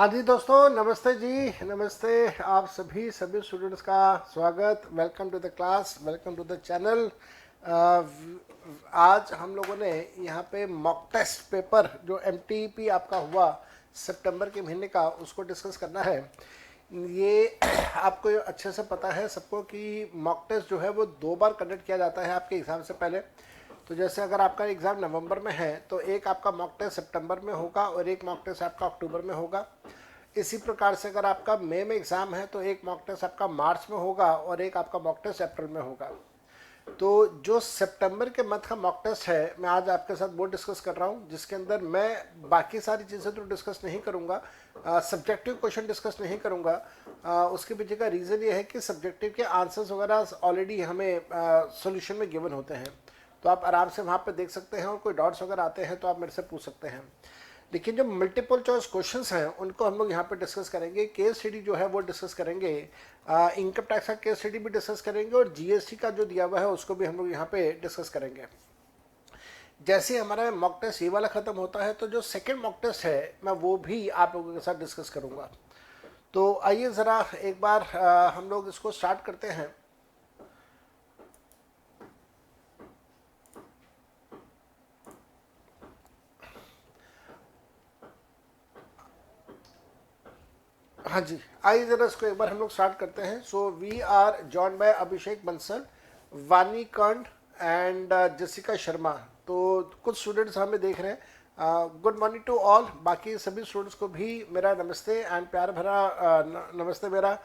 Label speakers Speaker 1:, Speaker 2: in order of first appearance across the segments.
Speaker 1: हाँ जी दोस्तों, नमस्ते जी, नमस्ते। आप सभी स्टूडेंट्स का स्वागत। Welcome to the class, welcome to the channel. आज हम लोगों ने यहाँ पे मॉक टेस्ट पेपर जो एमटीपी आपका हुआ सितंबर के महीने का, उसको डिस्कस करना है। ये आपको अच्छे से पता है सबको कि मॉक टेस्ट जो है वो 2 बार कंडक्ट किया जाता है आपके एग्ज़ाम से पहले। तो जैसे अगर आपका एग्ज़ाम नवंबर में है तो एक आपका मॉक टेस्ट सितंबर में होगा और एक मॉक टेस्ट आपका अक्टूबर में होगा। इसी प्रकार से अगर आपका मई में एग्ज़ाम है तो एक मॉक टेस्ट आपका मार्च में होगा और एक आपका मॉक टेस्ट अप्रैल में होगा। तो जो सितंबर के मंथ का मॉक टेस्ट है, मैं आज आपके साथ वो डिस्कस कर रहा हूँ, जिसके अंदर मैं बाकी सारी चीज़ें तो डिस्कस नहीं करूँगा, सब्जेक्टिव क्वेश्चन डिस्कस नहीं करूँगा। उसके पीछे का रीज़न ये है कि सब्जेक्टिव के आंसर्स वगैरह ऑलरेडी हमें सोल्यूशन में गिवन होते हैं, तो आप आराम से वहाँ पे देख सकते हैं और कोई डाउट्स वगैरह आते हैं तो आप मेरे से पूछ सकते हैं। लेकिन जो मल्टीपल चॉइस क्वेश्चंस हैं उनको हम लोग यहाँ पे डिस्कस करेंगे। केस स्टडी जो है वो डिस्कस करेंगे, इनकम टैक्स का केस स्टडी भी डिस्कस करेंगे और जीएसटी का जो दिया हुआ है उसको भी हम लोग यहाँ पे डिस्कस करेंगे। जैसे हमारा मॉक टेस्ट ये वाला ख़त्म होता है तो जो सेकेंड मॉक टेस्ट है मैं वो भी आप लोगों के साथ डिस्कस करूँगा। तो आइए ज़रा एक बार हम लोग इसको स्टार्ट करते हैं। हाँ जी, आइए ज़रा इसको एक बार हम लोग स्टार्ट करते हैं। So we are join by Abhishek Bansal, Vani कंड एंड जसिका शर्मा। तो कुछ स्टूडेंट्स हमें देख रहे हैं। Good morning to all. बाकी सभी स्टूडेंट्स को भी मेरा नमस्ते एंड प्यार भरा नमस्ते मेरा।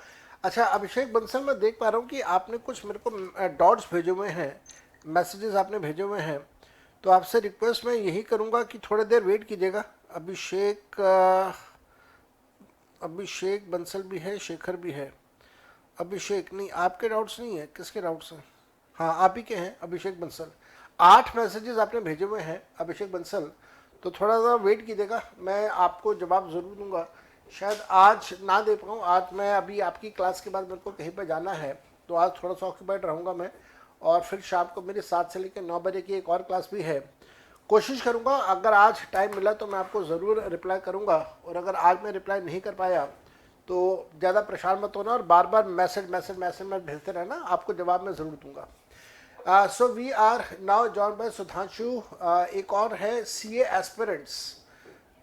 Speaker 1: अच्छा अभिषेक बंसल, मैं देख पा रहा हूँ कि आपने कुछ मेरे को डॉट्स भेजे हुए हैं, मैसेजेस आपने भेजे हुए हैं। तो आपसे रिक्वेस्ट मैं यही करूँगा कि थोड़ी देर वेट कीजिएगा। अभिषेक बंसल भी है, शेखर भी है। अभिषेक नहीं, आपके डाउट्स नहीं है, किसके डाउट्स हैं? हाँ, आप ही के हैं, अभिषेक बंसल। 8 मैसेजेस आपने भेजे हुए हैं अभिषेक बंसल। तो थोड़ा सा वेट कीजिएगा, मैं आपको जवाब ज़रूर दूंगा। शायद आज ना दे पाऊँ, आज मैं अभी आपकी क्लास के बाद मेरे को कहीं पर जाना है, तो आज थोड़ा सा ऑक्यूपाइड रहूँगा मैं। और फिर शाम को मेरी 7 से लेकर 9 बजे की एक और क्लास भी है। कोशिश करूँगा अगर आज टाइम मिला तो मैं आपको ज़रूर रिप्लाई करूँगा, और अगर आज मैं रिप्लाई नहीं कर पाया तो ज़्यादा परेशान मत होना और बार बार मैसेज मैसेज मैसेज में भेजते रहना, आपको जवाब मैं ज़रूर दूंगा। So we are now join by Sudhanshu. एक और है सीए एस्पिरेंट्स।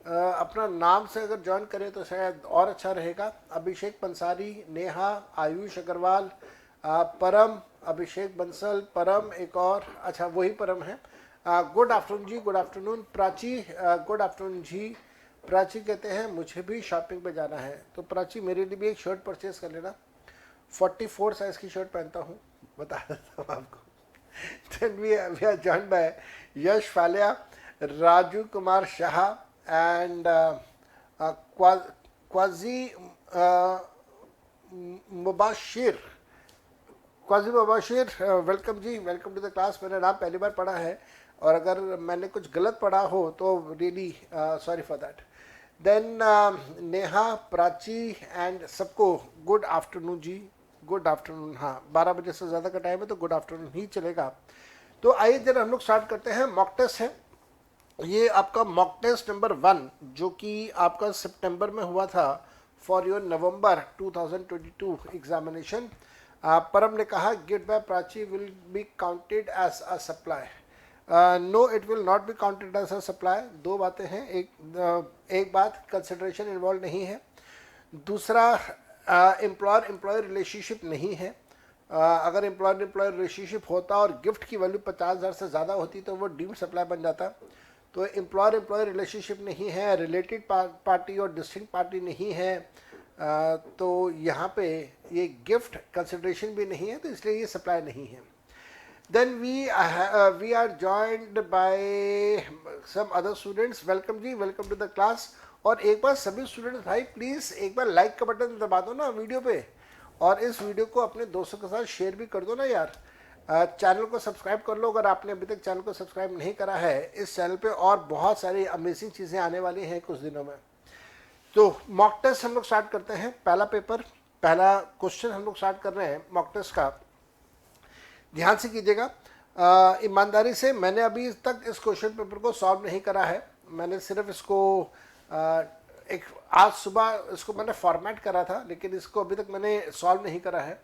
Speaker 1: अपना नाम से अगर ज्वाइन करें तो शायद और अच्छा रहेगा। अभिषेक पंसारी, नेहा, आयुष अग्रवाल, परम, अभिषेक बंसल, परम, एक और, अच्छा वही परम है। गुड आफ्टरनून जी, good afternoon. Prachi, good afternoon ji. Prachi कहते हैं मुझे भी शॉपिंग पे जाना है, तो प्राची मेरे लिए भी एक शर्ट परचेज कर लेना। 44 साइज की शर्ट पहनता हूँ, बता देता हूँ आपको। Then we are joined by Yash Falia, Raju Kumar Shah and Quasi uh, Mubashir। Qazi Mubashir, welcome जी, वेलकम टू द क्लास। मैंने नाम पहली बार पढ़ा है और अगर मैंने कुछ गलत पढ़ा हो तो really sorry for that. Then Neha, Prachi and सबको गुड आफ्टरनून जी, गुड आफ्टरनून। हाँ, 12 बजे से ज़्यादा का टाइम है तो गुड आफ्टरनून ही चलेगा। तो आइए जरा हम लोग स्टार्ट करते हैं। मॉक टेस्ट है ये आपका, मॉक टेस्ट नंबर 1, जो कि आपका सितंबर में हुआ था for your November 2022 examination. Param ने कहा gift by Prachi will be counted as a supply. No, it will not be counted as a supply. दो बातें हैं, एक बात, कंसिडरेशन इन्वॉल्व नहीं है। दूसरा, एम्प्लॉयर एम्प्लॉय रिलेशनशिप नहीं है। अगर एम्प्लॉयर एम्प्लॉय रिलेशनशिप होता और गिफ्ट की वैल्यू 50,000 से ज़्यादा होती तो वो डीम्ड सप्लाई बन जाता। तो एम्प्लॉयर एम्प्लॉय रिलेशनशिप नहीं है, रिलेटेड पार्टी और डिस्टिंक्ट पार्टी नहीं है। तो यहाँ पे ये गिफ्ट कंसिडरेशन भी नहीं है, तो इसलिए ये सप्लाई नहीं है। Then we are joined by some other students. Welcome जी, वेलकम टू द क्लास। और एक बार सभी स्टूडेंट्स भाई प्लीज़ एक बार लाइक का बटन दबा दो ना वीडियो पे, और इस वीडियो को अपने दोस्तों के साथ शेयर भी कर दो ना यार। चैनल को सब्सक्राइब कर लो अगर आपने अभी तक चैनल को सब्सक्राइब नहीं करा है। इस चैनल पे और बहुत सारी अमेजिंग चीज़ें आने वाली हैं कुछ दिनों में। तो मॉक टेस्ट हम लोग स्टार्ट करते हैं। पहला पेपर, पहला क्वेश्चन हम लोग स्टार्ट कर रहे हैं मॉक टेस्ट का। ध्यान से कीजिएगा, ईमानदारी से। मैंने अभी तक इस क्वेश्चन पेपर को सॉल्व नहीं करा है, मैंने सिर्फ इसको एक आज सुबह इसको मैंने फॉर्मेट करा था, लेकिन इसको अभी तक मैंने सॉल्व नहीं करा है।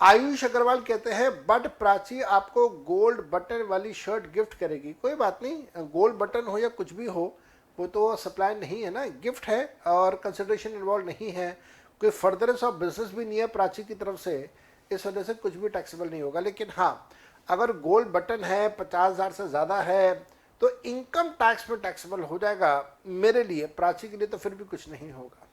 Speaker 1: आयुष अग्रवाल कहते हैं बट प्राची आपको गोल्ड बटन वाली शर्ट गिफ्ट करेगी। कोई बात नहीं, गोल्ड बटन हो या कुछ भी हो, वो तो सप्लाई नहीं है ना, गिफ्ट है और कंसिडरेशन इन्वॉल्व नहीं है, कोई फर्दरेंस ऑफ बिजनेस भी नहीं है प्राची की तरफ से, इस वजह से कुछ भी टैक्सेबल नहीं होगा। लेकिन हाँ, अगर गोल्ड बटन है 50,000 से ज़्यादा है तो इनकम टैक्स में टैक्सेबल हो जाएगा। मेरे लिए, प्राची के लिए तो फिर भी कुछ नहीं होगा।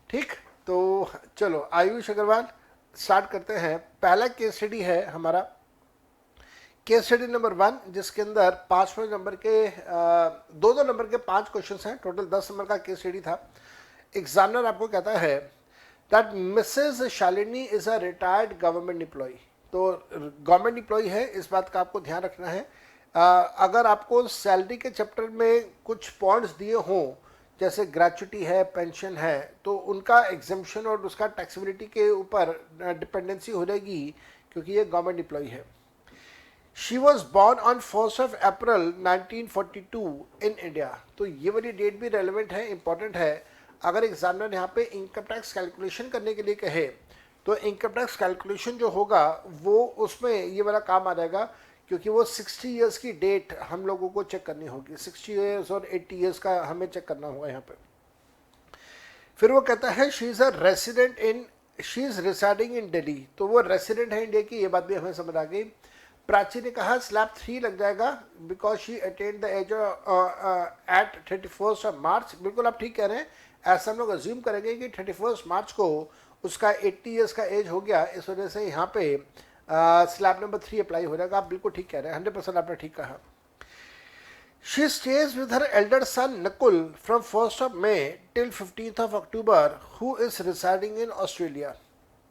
Speaker 1: ठीक, तो चलो आयुष अग्रवाल स्टार्ट करते हैं। पहला केस स्टडी है हमारा केस स्टडी नंबर 1, जिसके अंदर 5 नंबर के 2 नंबर के 5 क्वेश्चन हैं। टोटल 10 नंबर का केस स्टडी था। एग्जामिनर आपको कहता है that Mrs Shalini is a retired government employee. तो गवर्नमेंट एम्प्लॉय है, इस बात का आपको ध्यान रखना है। अगर आपको सैलरी के चैप्टर में कुछ पॉइंट्स दिए हों, जैसे ग्रेचुटी है, पेंशन है, तो उनका एग्जेम्पशन और उसका टैक्सेबिलिटी के ऊपर डिपेंडेंसी हो जाएगी, क्योंकि ये गवर्नमेंट एम्प्लॉय है। She was born on 1 April 1942 in India. तो ये वाली डेट भी रेलिवेंट है, इंपॉर्टेंट है। अगर एग्जामिनर यहाँ पे इनकम टैक्स कैलकुलेशन करने के लिए कहे तो इनकम टैक्स कैलकुलेशन जो होगा वो उसमें ये वाला काम आ जाएगा, क्योंकि वो 60 ईयर्स की डेट हम लोगों को चेक करनी होगी। 60 ईयर्स और 80 ईयर्स का हमें चेक करना होगा यहाँ पे। फिर वो कहता है she is residing in Delhi. तो वो रेसिडेंट है इंडिया की, ये बात भी हमें समझ आ गई। प्राची ने कहा स्लैब 3 लग जाएगा because she attained the age at 31 March. बिल्कुल आप ठीक कह रहे हैं, ऐसा हम लोग अज्यूम करेंगे कि 31 मार्च को उसका 80 ईयर्स का एज हो गया, इस वजह से यहाँ पे स्लैब नंबर 3 अप्लाई हो जाएगा। आप बिल्कुल ठीक कह रहे हैं, 100% आपने ठीक कहा। She stays with her elder son Nakul from 1 May till 15 October who is residing in Australia.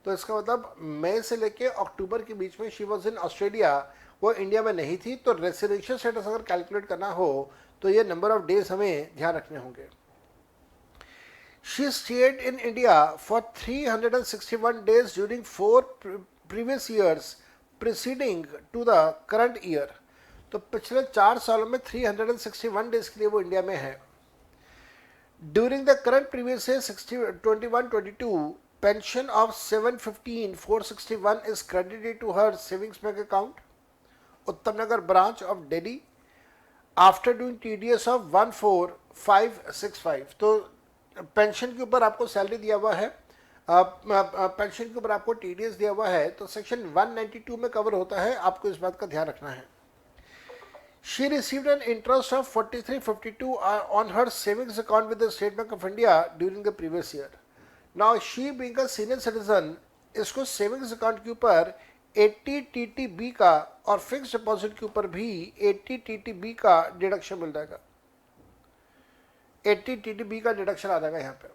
Speaker 1: तो इसका मतलब मई से लेके अक्टूबर के बीच में शी वॉज इन ऑस्ट्रेलिया, वो इंडिया में नहीं थी। तो रेसिडेंशियल स्टेटस अगर कैलकुलेट करना हो तो ये नंबर ऑफ डेज हमें ध्यान रखने होंगे। She stayed in India for 361 days during 4 previous years preceding to the current year. तो पिछले 4 सालों में 361 डेज के लिए वो इंडिया में है। During the current previous year 21-22 pension of 715,461 is credited to her savings bank account, Uttam Nagar branch of Delhi, after doing TDS of 14,565. तो पेंशन के ऊपर आपको सैलरी दिया हुआ है, पेंशन के ऊपर आपको टीडीएस दिया हुआ है, तो सेक्शन 192 में कवर होता है, आपको इस बात का ध्यान रखना है। She received an interest of 4352 on her savings account with the state bank of India during the previous year. Now she being a senior citizen, इसको सेविंग्स अकाउंट के ऊपर 80 टीटीबी का और फिक्स डिपॉजिट के ऊपर भी 80 टीटीबी का deduction मिल जाएगा। 80 टीटीबी का डिडक्शन आ जाएगा यहाँ पे।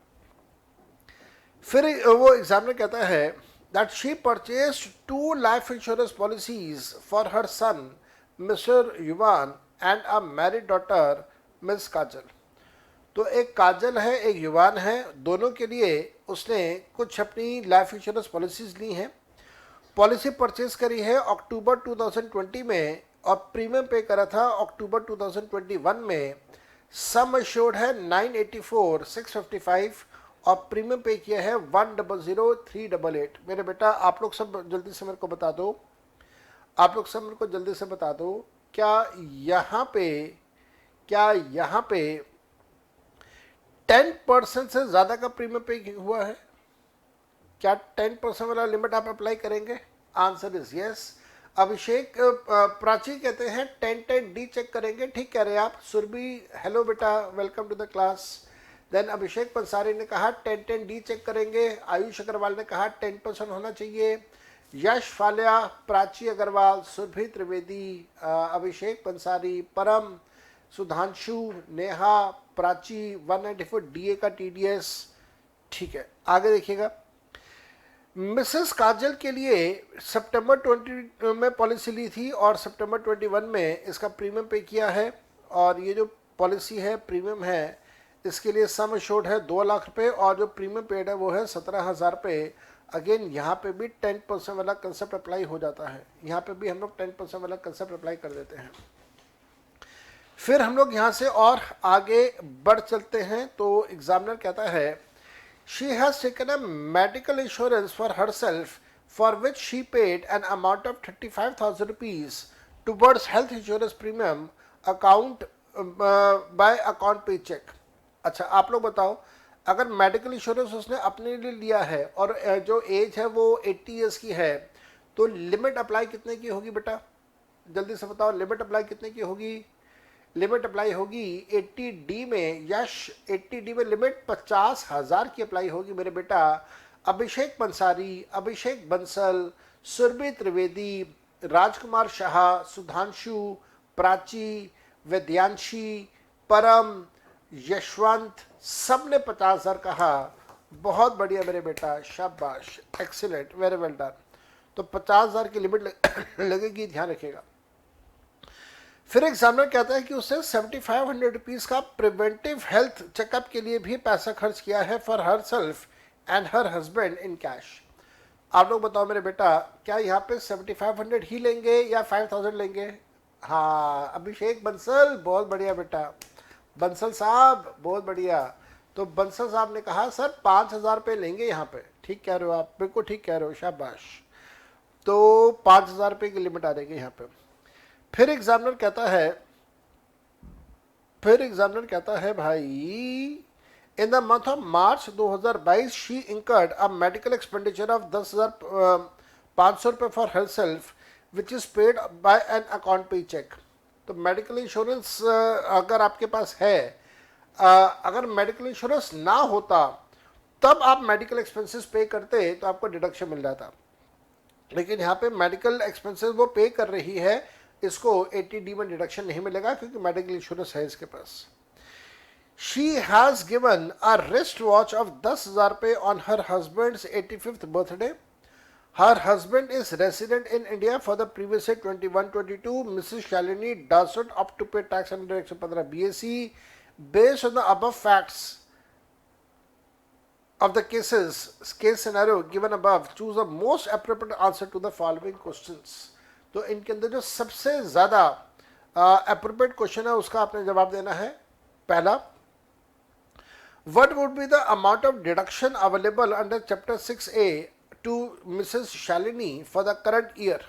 Speaker 1: फिर वो एग्जामिनर कहता है that she purchased 2 life insurance policies for her son mister Yuvan and a married daughter miss Kajal. तो एक काजल है, एक युवान है, दोनों के लिए उसने कुछ अपनी लाइफ इंश्योरेंस पॉलिसीज ली हैं। पॉलिसी परचेज करी है अक्टूबर 2020 में और प्रीमियम पे करा था अक्टूबर 2021 में। सम एश्योर्ड है 984,655 और प्रीमियम पे किया है 100,388। मेरे बेटा आप लोग सब जल्दी से मेरे को बता दो, क्या यहाँ पे 10% से ज़्यादा का प्रीमियम पे हुआ है? क्या 10% वाला लिमिट आप अप्लाई करेंगे? Answer is yes. Abhishek Prachi कहते हैं 10-10D चेक करेंगे, ठीक कह रहे हैं आप। सुरभि हेलो बेटा, welcome to the class. Then Abhishek Pansari ने कहा 10-10D चेक करेंगे। आयुष अग्रवाल ने कहा 10% होना चाहिए। यश फालिया, प्राची अग्रवाल, सुरभि त्रिवेदी, अभिषेक पंसारी, परम, सुधांशु, नेहा, प्राची 194 DA का TDS, ठीक है। आगे देखिएगा, मिसेस काजल के लिए सितंबर 20 में पॉलिसी ली थी और सितंबर 21 में इसका प्रीमियम पे किया है। और ये जो पॉलिसी है प्रीमियम है, इसके लिए सम एश्योर्ड है 2 लाख रुपए और जो प्रीमियम पेड है वो है 17,000 रुपये। अगेन यहाँ पे भी 10% वाला कंसेप्ट अप्लाई हो जाता है, यहाँ पे भी हम लोग 10% वाला कंसेप्ट अप्लाई कर देते हैं। फिर हम लोग यहाँ से और आगे बढ़ चलते हैं। तो एग्जामिनर कहता है she has taken a medical insurance for her self for which she paid an amount of 35,000 rupees towards health insurance premium account by account पे चेक। अच्छा आप लोग बताओ, अगर मेडिकल इंश्योरेंस उसने अपने लिए लिया है और जो एज है वो 80 ईयर्स की है, तो लिमिट अप्लाई कितने की होगी बेटा? जल्दी से बताओ, लिमिट अप्लाई कितने की होगी? लिमिट अप्लाई होगी 80D में। यश 80D में लिमिट 50,000 की अप्लाई होगी मेरे बेटा। अभिषेक पंसारी, अभिषेक बंसल, सुरभि त्रिवेदी, राजकुमार शाह, सुधांशु, प्राची, वेद्यांशी, परम, यशवंत, सब ने 50,000 कहा। बहुत बढ़िया मेरे बेटा, शाबाश, एक्सीलेंट, वेरी वेल डन। तो 50,000 की लिमिट लगेगी, ध्यान रखिएगा। फिर एग्जामिनर कहता है कि उसने 7,500 रुपीज का प्रिवेंटिव हेल्थ चेकअप के लिए भी पैसा खर्च किया है for her self and her husband in cash. आप लोग बताओ मेरे बेटा, क्या यहाँ पे 7,500 ही लेंगे या 5,000 लेंगे? हाँ अभिषेक बंसल, बहुत बढ़िया बेटा, बंसल साहब बहुत बढ़िया। तो बंसल साहब ने कहा सर 5,000 रुपये लेंगे यहाँ पे। ठीक कह रहे हो आप, बिल्कुल ठीक कह रहे हो, शाबाश। तो 5,000 रुपये की लिमिट आ जाएगी यहाँ पे। फिर एग्जामिनर कहता है भाई in the month of March 2022 she incurred a medical expenditure of 10,500 रुपये for her self which is paid by an account पे चेक। तो मेडिकल इंश्योरेंस अगर आपके पास है, अगर मेडिकल इंश्योरेंस ना होता तब आप मेडिकल एक्सपेंसेस पे करते तो आपको डिडक्शन मिल जाता, लेकिन यहाँ पे मेडिकल एक्सपेंसेस वो पे कर रही है, इसको 80D में डिडक्शन नहीं मिलेगा क्योंकि मेडिकल इंश्योरेंस है इसके पास। She has given a wrist watch of 10,000 रुपये on her husband's 85th birthday. Her husband is resident in India for the previous year 21-22। Mrs Shalini does not opt to pay tax under 115 BAC। Based on the above facts of the case scenario given above, choose the most appropriate answer to the following questions। तो इनके अंदर जो सबसे ज्यादा appropriate question है उसका आपने जवाब देना है। पहला, what would be the amount of deduction available under chapter 6A to Mrs. Shalini for the current year।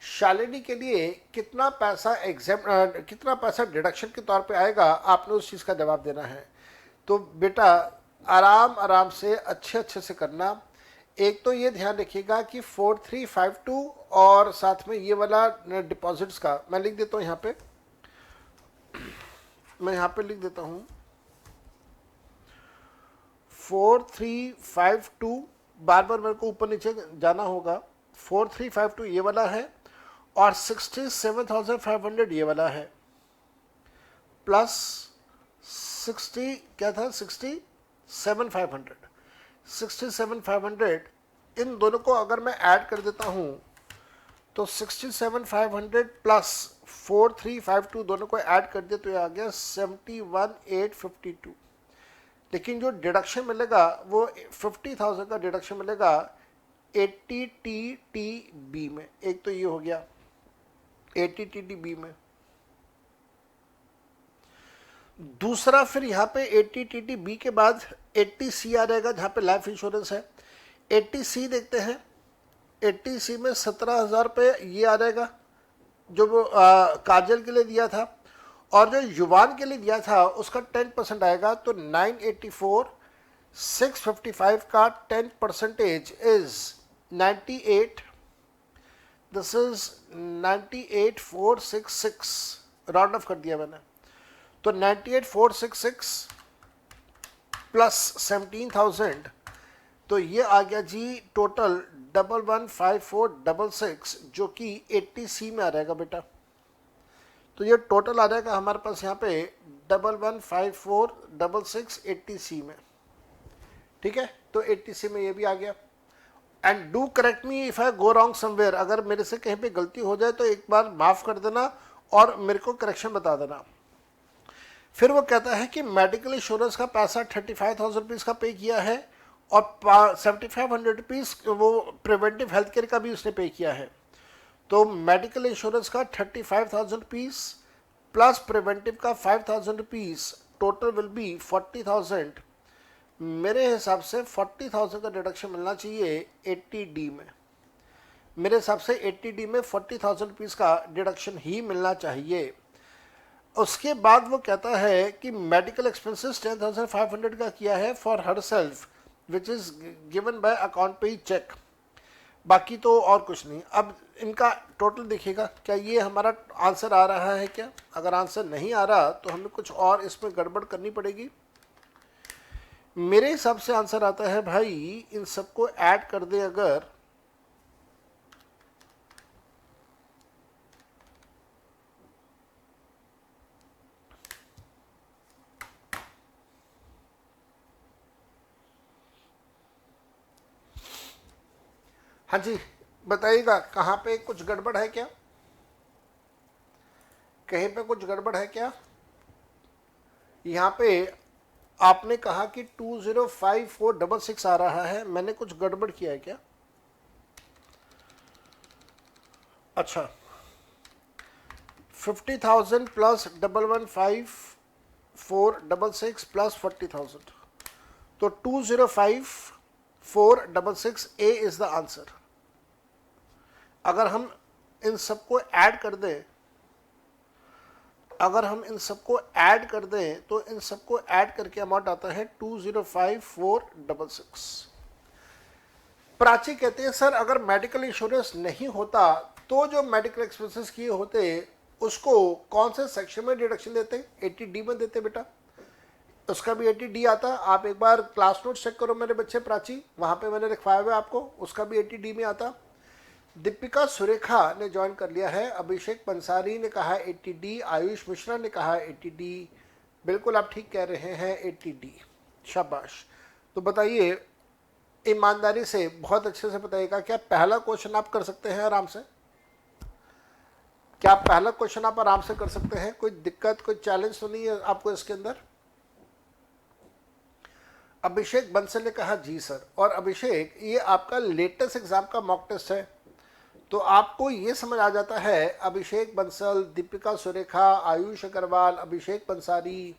Speaker 1: Shalini के लिए कितना पैसा डिडक्शन के तौर पे आएगा, आपने उस चीज का जवाब देना है। तो बेटा आराम से अच्छे से करना। एक तो ये ध्यान रखिएगा कि 4352 और साथ में ये वाला डिपॉजिट्स का मैं लिख देता हूँ यहाँ पे, मैं यहाँ पे लिख देता हूँ 4352, बार मेरे को ऊपर नीचे जाना होगा। 4352 ये वाला है और 67,500 ये वाला है, प्लस 60 क्या था 67,500 इन दोनों को अगर मैं ऐड कर देता हूं तो 67,500 प्लस 4352 दोनों को ऐड कर दिया तो ये आ गया 71,852। लेकिन जो डिडक्शन मिलेगा वो 50,000 का डिडक्शन मिलेगा 80TTB में। एक तो ये हो गया 80TTB में। दूसरा फिर यहाँ पे 80TTB के बाद 80C आ जाएगा जहाँ पे लाइफ इंश्योरेंस है। 80C देखते हैं, 80C में 17,000 रुपये ये आ जाएगा जो वो काजल के लिए दिया था, और जो युवान के लिए दिया था उसका 10% आएगा। तो 984,655 का 10% is 98, this is 98,466, round of कर दिया मैंने। तो 98,466 प्लस 17,000, तो ये आ गया जी टोटल 115466 जो कि 80C में आ जाएगा बेटा। तो ये टोटल आ जाएगा हमारे पास यहाँ पे 115466 80C में। ठीक है, तो 80C में ये भी आ गया। And do correct me if I go wrong somewhere, अगर मेरे से कहीं पे गलती हो जाए तो एक बार माफ कर देना और मेरे को करेक्शन बता देना। फिर वो कहता है कि मेडिकल इंश्योरेंस का पैसा 35,000 रुपीज़ का पे किया है और 7,500 रुपीज़ वो प्रिवेंटिव हेल्थ केयर का भी उसने पे किया है। तो मेडिकल इंश्योरेंस का 35,000 रुपीज़ प्लस प्रिवेंटिव का 5,000 रुपीज़, टोटल विल बी 40,000। मेरे हिसाब से 40,000 का डिडक्शन मिलना चाहिए 80D में। मेरे हिसाब से 80D में 40,000 रुपीज़ का डिडक्शन ही मिलना चाहिए। उसके बाद वो कहता है कि मेडिकल एक्सपेंसेस 10,500 का किया है for her self which is given by account पे ही चेक, बाकी तो और कुछ नहीं। अब इनका टोटल देखिएगा, क्या ये हमारा आंसर आ रहा है क्या? अगर आंसर नहीं आ रहा तो हमें कुछ और इसमें गड़बड़ करनी पड़ेगी। मेरे हिसाब से आंसर आता है भाई, इन सबको ऐड कर दे अगर, हाँ जी बताइएगा कहाँ पे कुछ गड़बड़ है क्या? कहीं पे कुछ गड़बड़ है क्या? यहाँ पे आपने कहा कि 205466 आ रहा है, मैंने कुछ गड़बड़ किया है क्या? अच्छा, 50,000 प्लस 115,466 प्लस 40,000, तो 205466 ए इज द आंसर। अगर हम इन सबको ऐड कर दें, तो इन सबको ऐड करके अमाउंट आता है 205466। प्राची कहते हैं सर अगर मेडिकल इंश्योरेंस नहीं होता तो जो मेडिकल एक्सपेंसेस किए होते उसको कौन से सेक्शन में डिडक्शन देते? 80D में देते बेटा, उसका भी 80D आता। आप एक बार क्लास नोट चेक करो मेरे बच्चे प्राची, वहाँ पे मैंने लिखवाया हुआ आपको, उसका भी 80D में आता। दीपिका सुरेखा ने ज्वाइन कर लिया है, अभिषेक पंसारी ने कहा 80D, आयुष मिश्रा ने कहा 80D, बिल्कुल आप ठीक कह रहे हैं 80D, शाबाश। तो बताइए ईमानदारी से, बहुत अच्छे से बताइएगा, क्या पहला क्वेश्चन आप कर सकते हैं आराम से? क्या पहला क्वेश्चन आप आराम से कर सकते हैं? कोई दिक्कत, कोई चैलेंज तो नहीं है आपको इसके अंदर? अभिषेक बंसल ने कहा जी सर। और अभिषेक ये आपका लेटेस्ट एग्जाम का मॉक टेस्ट है, तो आपको ये समझ आ जाता है, अभिषेक बंसल, दीपिका सुरेखा, आयुष अग्रवाल, अभिषेक पंसारी,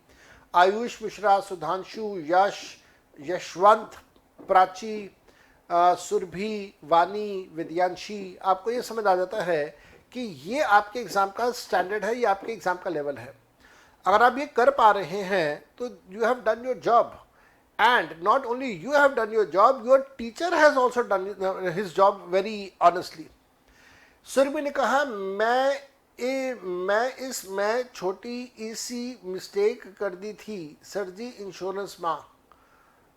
Speaker 1: आयुष मिश्रा, सुधांशु, यश, यशवंत, प्राची, सुरभि, वानी, विद्यांशी, आपको ये समझ आ जाता है कि ये आपके एग्ज़ाम का स्टैंडर्ड है, ये आपके एग्ज़ाम का लेवल है। अगर आप ये कर पा रहे हैं तो you have done your job, and not only you have done your job, your teacher has also done his job very honestly. Surabhi ने कहा मैं छोटी इसी मिस्टेक कर दी थी सर जी इंश्योरेंस माँ।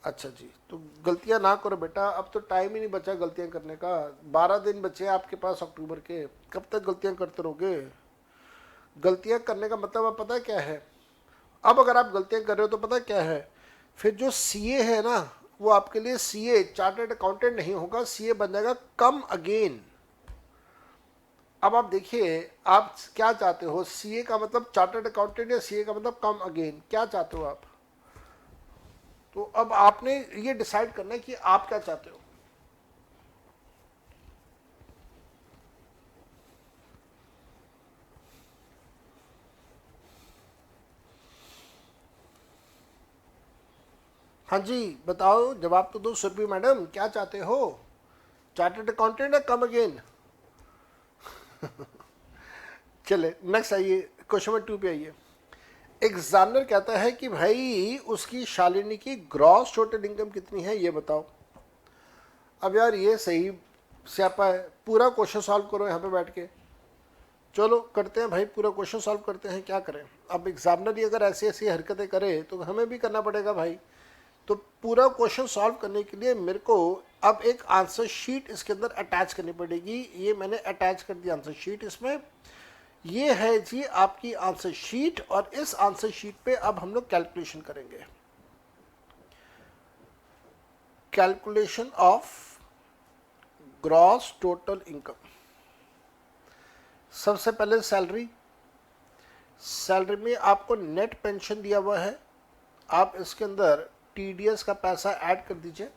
Speaker 1: अच्छा जी, तो गलतियां ना करो बेटा, अब तो टाइम ही नहीं बचा गलतियां करने का, 12 दिन बचे हैं आपके पास अक्टूबर के, कब तक गलतियां करते रहोगे? गलतियां करने का मतलब आप पता क्या है? अब अगर आप गलतियां कर रहे हो तो पता क्या है, फिर जो सीए है ना, वो आपके लिए सीए चार्टर्ड अकाउंटेंट नहीं होगा, सीए बन जाएगा कम अगेन। अब आप देखिए आप क्या चाहते हो, सीए का मतलब चार्टर्ड अकाउंटेंट या सीए का मतलब कम अगेन, क्या चाहते हो आप? तो अब आपने ये डिसाइड करना है कि आप क्या चाहते हो। हाँ जी बताओ, जवाब तो दो सुरभि मैडम, क्या चाहते हो, चार्टर्ड अकाउंटेंट या कम अगेन? चले नेक्स्ट आइए, क्वेश्चन नंबर 2 पे आइए। एग्जामिनर कहता है कि भाई उसकी शालिनी की ग्रॉस टोटल इनकम कितनी है ये बताओ। अब यार ये सही स्यापा है, पूरा क्वेश्चन सॉल्व करो यहाँ पे बैठ के। चलो करते हैं भाई, पूरा क्वेश्चन सॉल्व करते हैं, क्या करें। अब एग्जामिनर ही अगर ऐसी ऐसी हरकतें करे तो हमें भी करना पड़ेगा भाई। तो पूरा क्वेश्चन सॉल्व करने के लिए मेरे को अब एक आंसर शीट इसके अंदर अटैच करनी पड़ेगी। ये मैंने अटैच कर दी आंसर शीट इसमें। ये है जी आपकी आंसर शीट, और इस आंसर शीट पे अब हम लोग कैलकुलेशन करेंगे, calculation of gross total income. सबसे पहले सैलरी, सैलरी में आपको नेट पेंशन दिया हुआ है, आप इसके अंदर टीडीएस का पैसा ऐड कर दीजिए।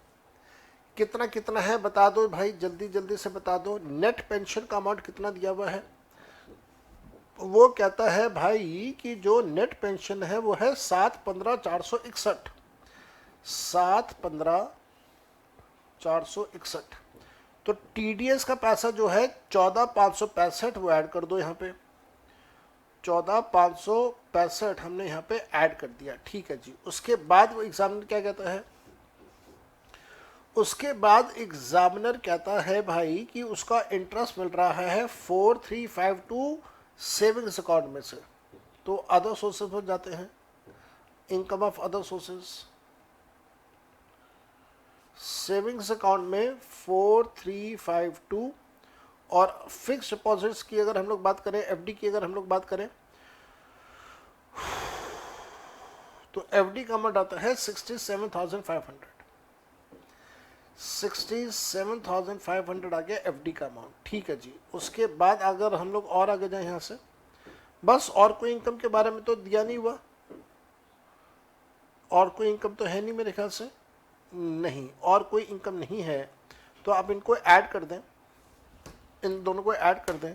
Speaker 1: कितना कितना है बता दो भाई, जल्दी जल्दी से बता दो। नेट पेंशन का अमाउंट कितना दिया हुआ है, वो कहता है भाई कि जो नेट पेंशन है वो है 7/15/461, 7/15/461। तो टीडीएस का पैसा जो है 14,565 वो ऐड कर दो यहाँ पे, 14,565 हमने यहाँ पे ऐड कर दिया, ठीक है जी। उसके बाद वो एग्जामिनर क्या कहता है, उसके बाद एग्जामिनर कहता है भाई कि उसका इंटरेस्ट मिल रहा है 4352 सेविंग्स अकाउंट में से। तो अदर सोर्सेज हो जाते हैं, income of other sources, savings account में 4352, और फिक्स डिपॉजिट्स की अगर हम लोग बात करें, एफडी की अगर हम लोग बात करें, तो एफडी का अमाउंट आता है 67,500, 67,500 आ गया एफडी का अमाउंट, ठीक है जी। उसके बाद अगर हम लोग और आगे जाए यहाँ से, बस और कोई इनकम के बारे में तो दिया नहीं हुआ, और कोई इनकम तो है नहीं मेरे ख्याल से, नहीं और कोई इनकम नहीं है। तो आप इनको ऐड कर दें, इन दोनों को ऐड कर दें,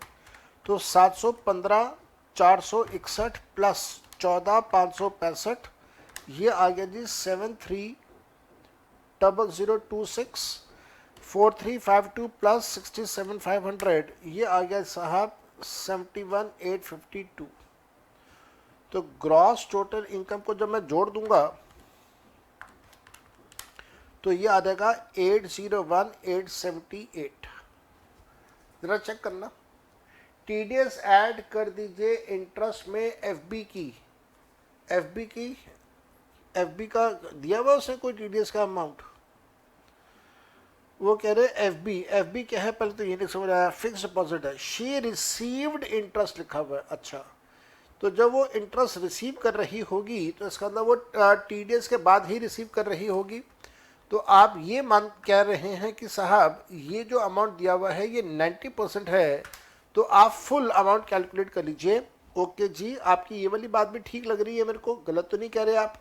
Speaker 1: तो 715,461 प्लस 14,565, ये आ गया जी 730026, 4352 प्लस 67,500, ये आ गया साहब 71,852। तो ग्रॉस टोटल इनकम को जब मैं जोड़ दूंगा तो ये आ जाएगा 801,878। जरा चेक करना, टीडीएस ऐड कर दीजिए इंटरेस्ट में एफबी की, एफबी का दिया हुआ उसने कोई टीडीएस का अमाउंट, वो कह रहे एफबी क्या है, पहले तो ये नहीं समझ आया, फिक्स डिपॉजिट है, शी रिसीव्ड इंटरेस्ट लिखा हुआ है, अच्छा। तो जब वो इंटरेस्ट रिसीव कर रही होगी तो इसका मतलब वो टीडीएस के बाद ही रिसीव कर रही होगी। तो आप ये मान कह रहे हैं कि साहब ये जो अमाउंट दिया हुआ है ये 90% है, तो आप फुल अमाउंट कैलकुलेट कर लीजिए। ओके जी, आपकी ये वाली बात भी ठीक लग रही है मेरे को, गलत तो नहीं कह रहे आप।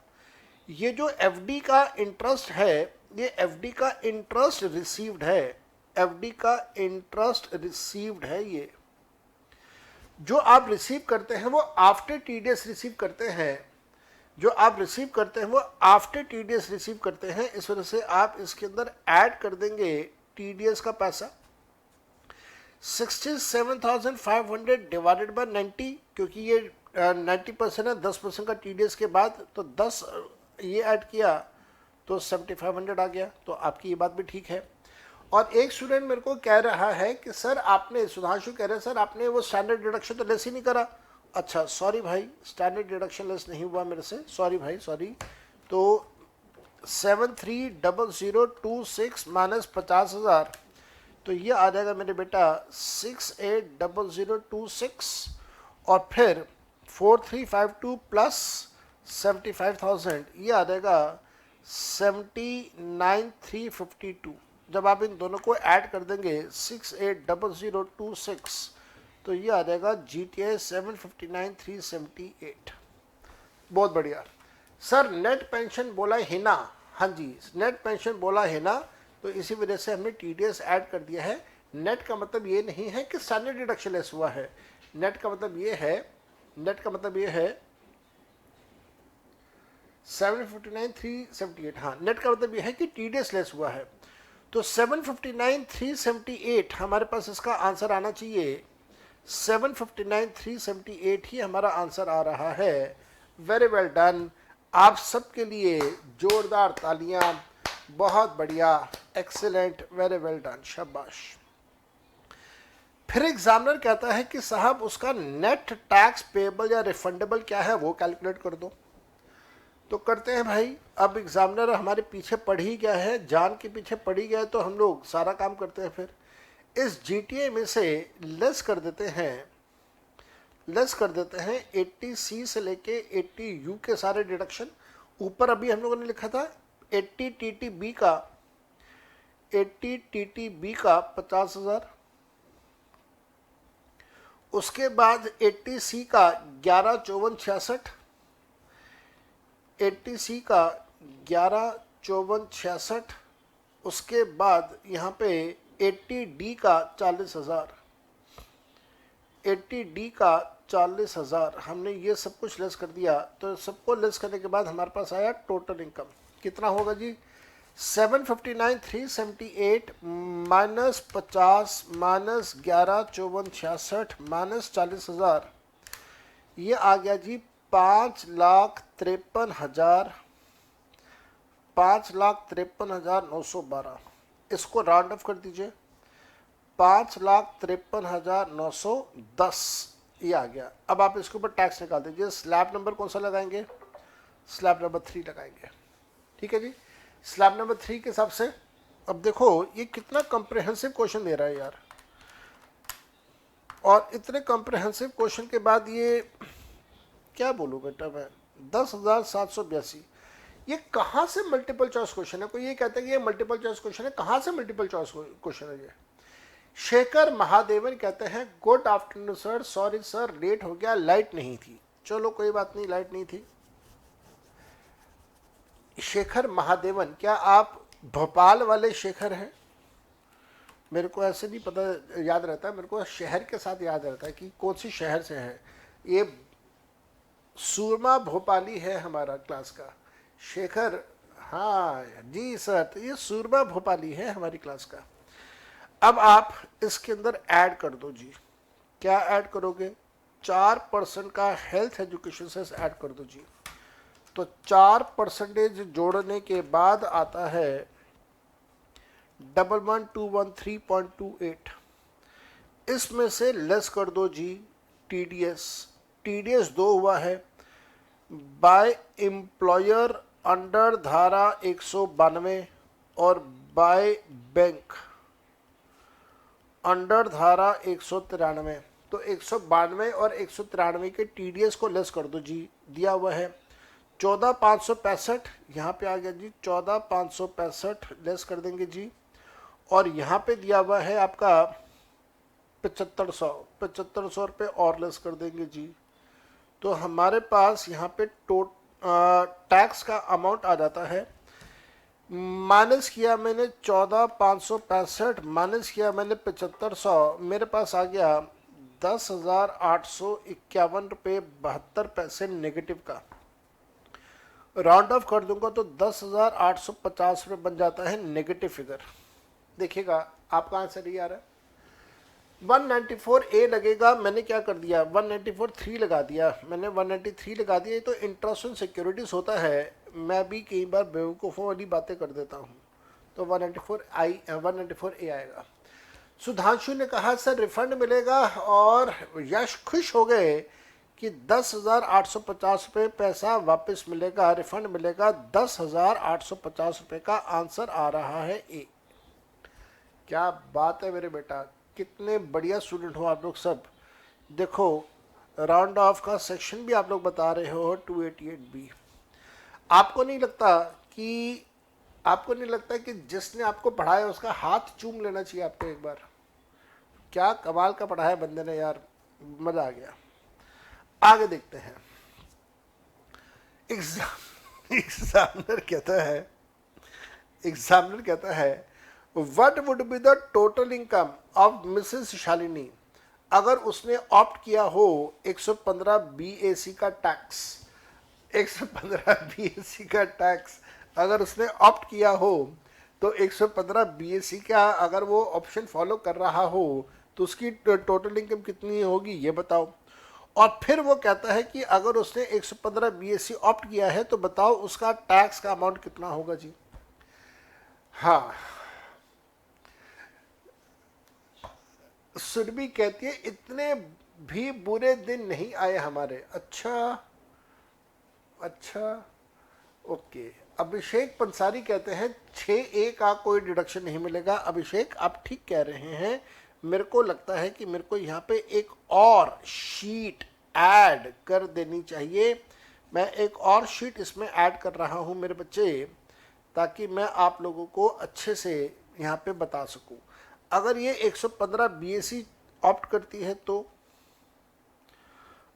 Speaker 1: ये जो एफडी का इंटरेस्ट है, ये एफडी का इंटरेस्ट रिसीव्ड है, एफडी का इंटरेस्ट रिसीव्ड है। ये जो आप रिसीव करते हैं वो आफ्टर टीडीएस रिसीव करते हैं, जो आप रिसीव करते हैं वो आफ्टर टीडीएस रिसीव करते हैं। इस वजह से आप इसके अंदर ऐड कर देंगे टीडीएस का पैसा 67,500 डिवाइडेड बाय 90, क्योंकि ये 90% है, 10% का टीडीएस के बाद, तो 10 ये ऐड किया तो 7,500 आ गया। तो आपकी ये बात भी ठीक है। और एक स्टूडेंट मेरे को कह रहा है कि सर आपने, सुधांशु कह रहे हैं सर आपने वो स्टैंडर्ड डिडक्शन तो लेस ही नहीं करा। अच्छा सॉरी भाई, स्टैंडर्ड डिडक्शन लेस नहीं हुआ मेरे से, सॉरी भाई सॉरी। तो 730026 माइनस 50,000, तो ये आ जाएगा मेरे बेटा 680026, और फिर 4352 प्लस 75,000, ये आ जाएगा 79,352। जब आप इन दोनों को ऐड कर देंगे 680026, तो ये आ जाएगा GTA 759,378। बहुत बढ़िया सर, नेट पेंशन बोला है ना, हाँ जी नेट पेंशन बोला है ना, तो इसी वजह से हमने टीडीएस ऐड कर दिया है। नेट का मतलब ये नहीं है कि स्टैंडर्ड डिडक्शन लेस हुआ है, नेट का मतलब ये है, नेट का मतलब ये है 759,378, हाँ नेट का मतलब ये है कि टीडीएस लेस हुआ है। तो 759,378 हमारे पास इसका आंसर आना चाहिए, 759,378 ही हमारा आंसर आ रहा है। वेरी वेल डन, आप सबके लिए जोरदार तालियां, बहुत बढ़िया, एक्सीलेंट, वेरी वेल डन, शाबाश। फिर एग्जामिनर कहता है कि साहब उसका नेट टैक्स पेएबल या रिफंडेबल क्या है वो कैलकुलेट कर दो। तो करते हैं भाई। अब एग्जामिनर हमारे पीछे पड़ ही गया है, जान के पीछे पड़ ही गया है, तो हम लोग सारा काम करते हैं। फिर इस GTA में से लेस कर देते हैं, 80C से लेके 80U के सारे डिडक्शन। ऊपर अभी हम लोगों ने लिखा था 80TTB का 50,000, उसके बाद 80C का 11,5466, 80C का 11,5466, उसके बाद यहाँ पे 80D का 40,000, 80D का 40,000, हमने ये सब कुछ लेस कर दिया, तो सबको लेस करने के बाद हमारे पास आया टोटल इनकम कितना होगा जी, 759,378 माइनस 50 माइनस 11 54 66 माइनस 40,000, ये आ गया जी 5,53,000, 5,53,912। इसको राउंड ऑफ कर दीजिए, 5,53,910 ये आ गया। अब आप इसके ऊपर टैक्स निकाल दीजिए। स्लैब नंबर कौन सा लगाएंगे, स्लैब नंबर 3 लगाएंगे। ठीक है जी, स्लैब नंबर 3 के हिसाब से अब देखो ये कितना कॉम्प्रिहेंसिव क्वेश्चन दे रहा है यार, और इतने कॉम्प्रिहेंसिव क्वेश्चन के बाद ये क्या बोलूँ बेटा मैं, 10,782, ये कहाँ से मल्टीपल चॉइस क्वेश्चन है? कोई ये कहता है कि ये मल्टीपल चॉइस क्वेश्चन है, कहाँ से मल्टीपल चॉइस क्वेश्चन है ये? शेखर महादेवन कहते हैं good afternoon sir, sorry sir late हो गया, लाइट नहीं थी। चलो कोई बात नहीं, लाइट नहीं थी। शेखर महादेवन, क्या आप भोपाल वाले शेखर हैं? मेरे को ऐसे नहीं पता याद रहता है, मेरे को शहर के साथ याद रहता है कि कौन सी शहर से है। ये सूरमा भोपाली है हमारा क्लास का शेखर, हाँ जी सर, तो ये सूरमा भोपाली है हमारी क्लास का। अब आप इसके अंदर ऐड कर दो जी, क्या ऐड करोगे, 4% का हेल्थ एजुकेशन से ऐड कर दो जी। तो 4% जोड़ने के बाद आता है 11,213.28, इसमें से लेस कर दो जी टीडीएस, टीडीएस 2 हुआ है बाय एम्प्लॉयर अंडर धारा 192 और बाय बैंक अंडर धारा 193। तो 192 और 193 के टीडीएस को लेस कर दो जी, दिया हुआ है 14,565, यहाँ पे आ गया जी 14,565 लेस कर देंगे जी, और यहाँ पे दिया हुआ है आपका 7500 रुपये और लेस कर देंगे जी। तो हमारे पास यहाँ पे टैक्स का अमाउंट आ जाता है, माइनस किया मैंने 14,565 माइनस किया मैंने 7500, मेरे पास आ गया 10,851 रुपये 72 पैसे नेगेटिव का। राउंड ऑफ कर दूंगा तो 10,850 रुपये बन जाता है नेगेटिव फिगर। देखिएगा आपका आंसर ये आ रहा है 194A लगेगा। मैंने क्या कर दिया 194 लगा दिया, मैंने 193 लगा दिया। तो इंटरेस्ट ऑन सिक्योरिटीज होता है, मैं भी कई बार बेवकूफ़ों वाली बातें कर देता हूँ। तो 194A आएगा। सुधांशु ने कहा सर रिफंड मिलेगा, और यश खुश हो गए कि 10,850 रुपये पैसा वापस मिलेगा, रिफंड मिलेगा 10,850 रुपये का आंसर आ रहा है ए। क्या बात है मेरे बेटा, कितने बढ़िया स्टूडेंट हो आप लोग सब। देखो राउंड ऑफ का सेक्शन भी आप लोग बता रहे हो 288B। आपको नहीं लगता कि जिसने आपको पढ़ाया उसका हाथ चूम लेना चाहिए आपको एक बार? क्या कमाल का पढ़ाया बंदे ने यार, मजा आ गया। आगे देखते हैं। एग्जामिनर कहता है what would be the total income of Mrs Shalini अगर उसने ऑप्ट किया हो 115 BAC का टैक्स, 115 BAC का टैक्स अगर उसने ऑप्ट किया हो तो 115 BAC का अगर वो ऑप्शन फॉलो कर रहा हो तो उसकी टोटल इनकम कितनी होगी ये बताओ। और फिर वो कहता है कि अगर उसने 115 BAC ऑप्ट किया है तो बताओ उसका टैक्स का अमाउंट कितना होगा जी। हाँ, सुरभि कहती है इतने भी बुरे दिन नहीं आए हमारे। अच्छा ओके। अभिषेक पंसारी कहते हैं 6A का कोई डिडक्शन नहीं मिलेगा। अभिषेक आप ठीक कह रहे हैं, मेरे को लगता है कि मेरे को यहाँ पे एक और शीट ऐड कर देनी चाहिए। मैं एक और शीट इसमें ऐड कर रहा हूँ मेरे बच्चे, ताकि मैं आप लोगों को अच्छे से यहाँ पे बता सकूँ। अगर ये 115 BAC ऑप्ट करती है तो,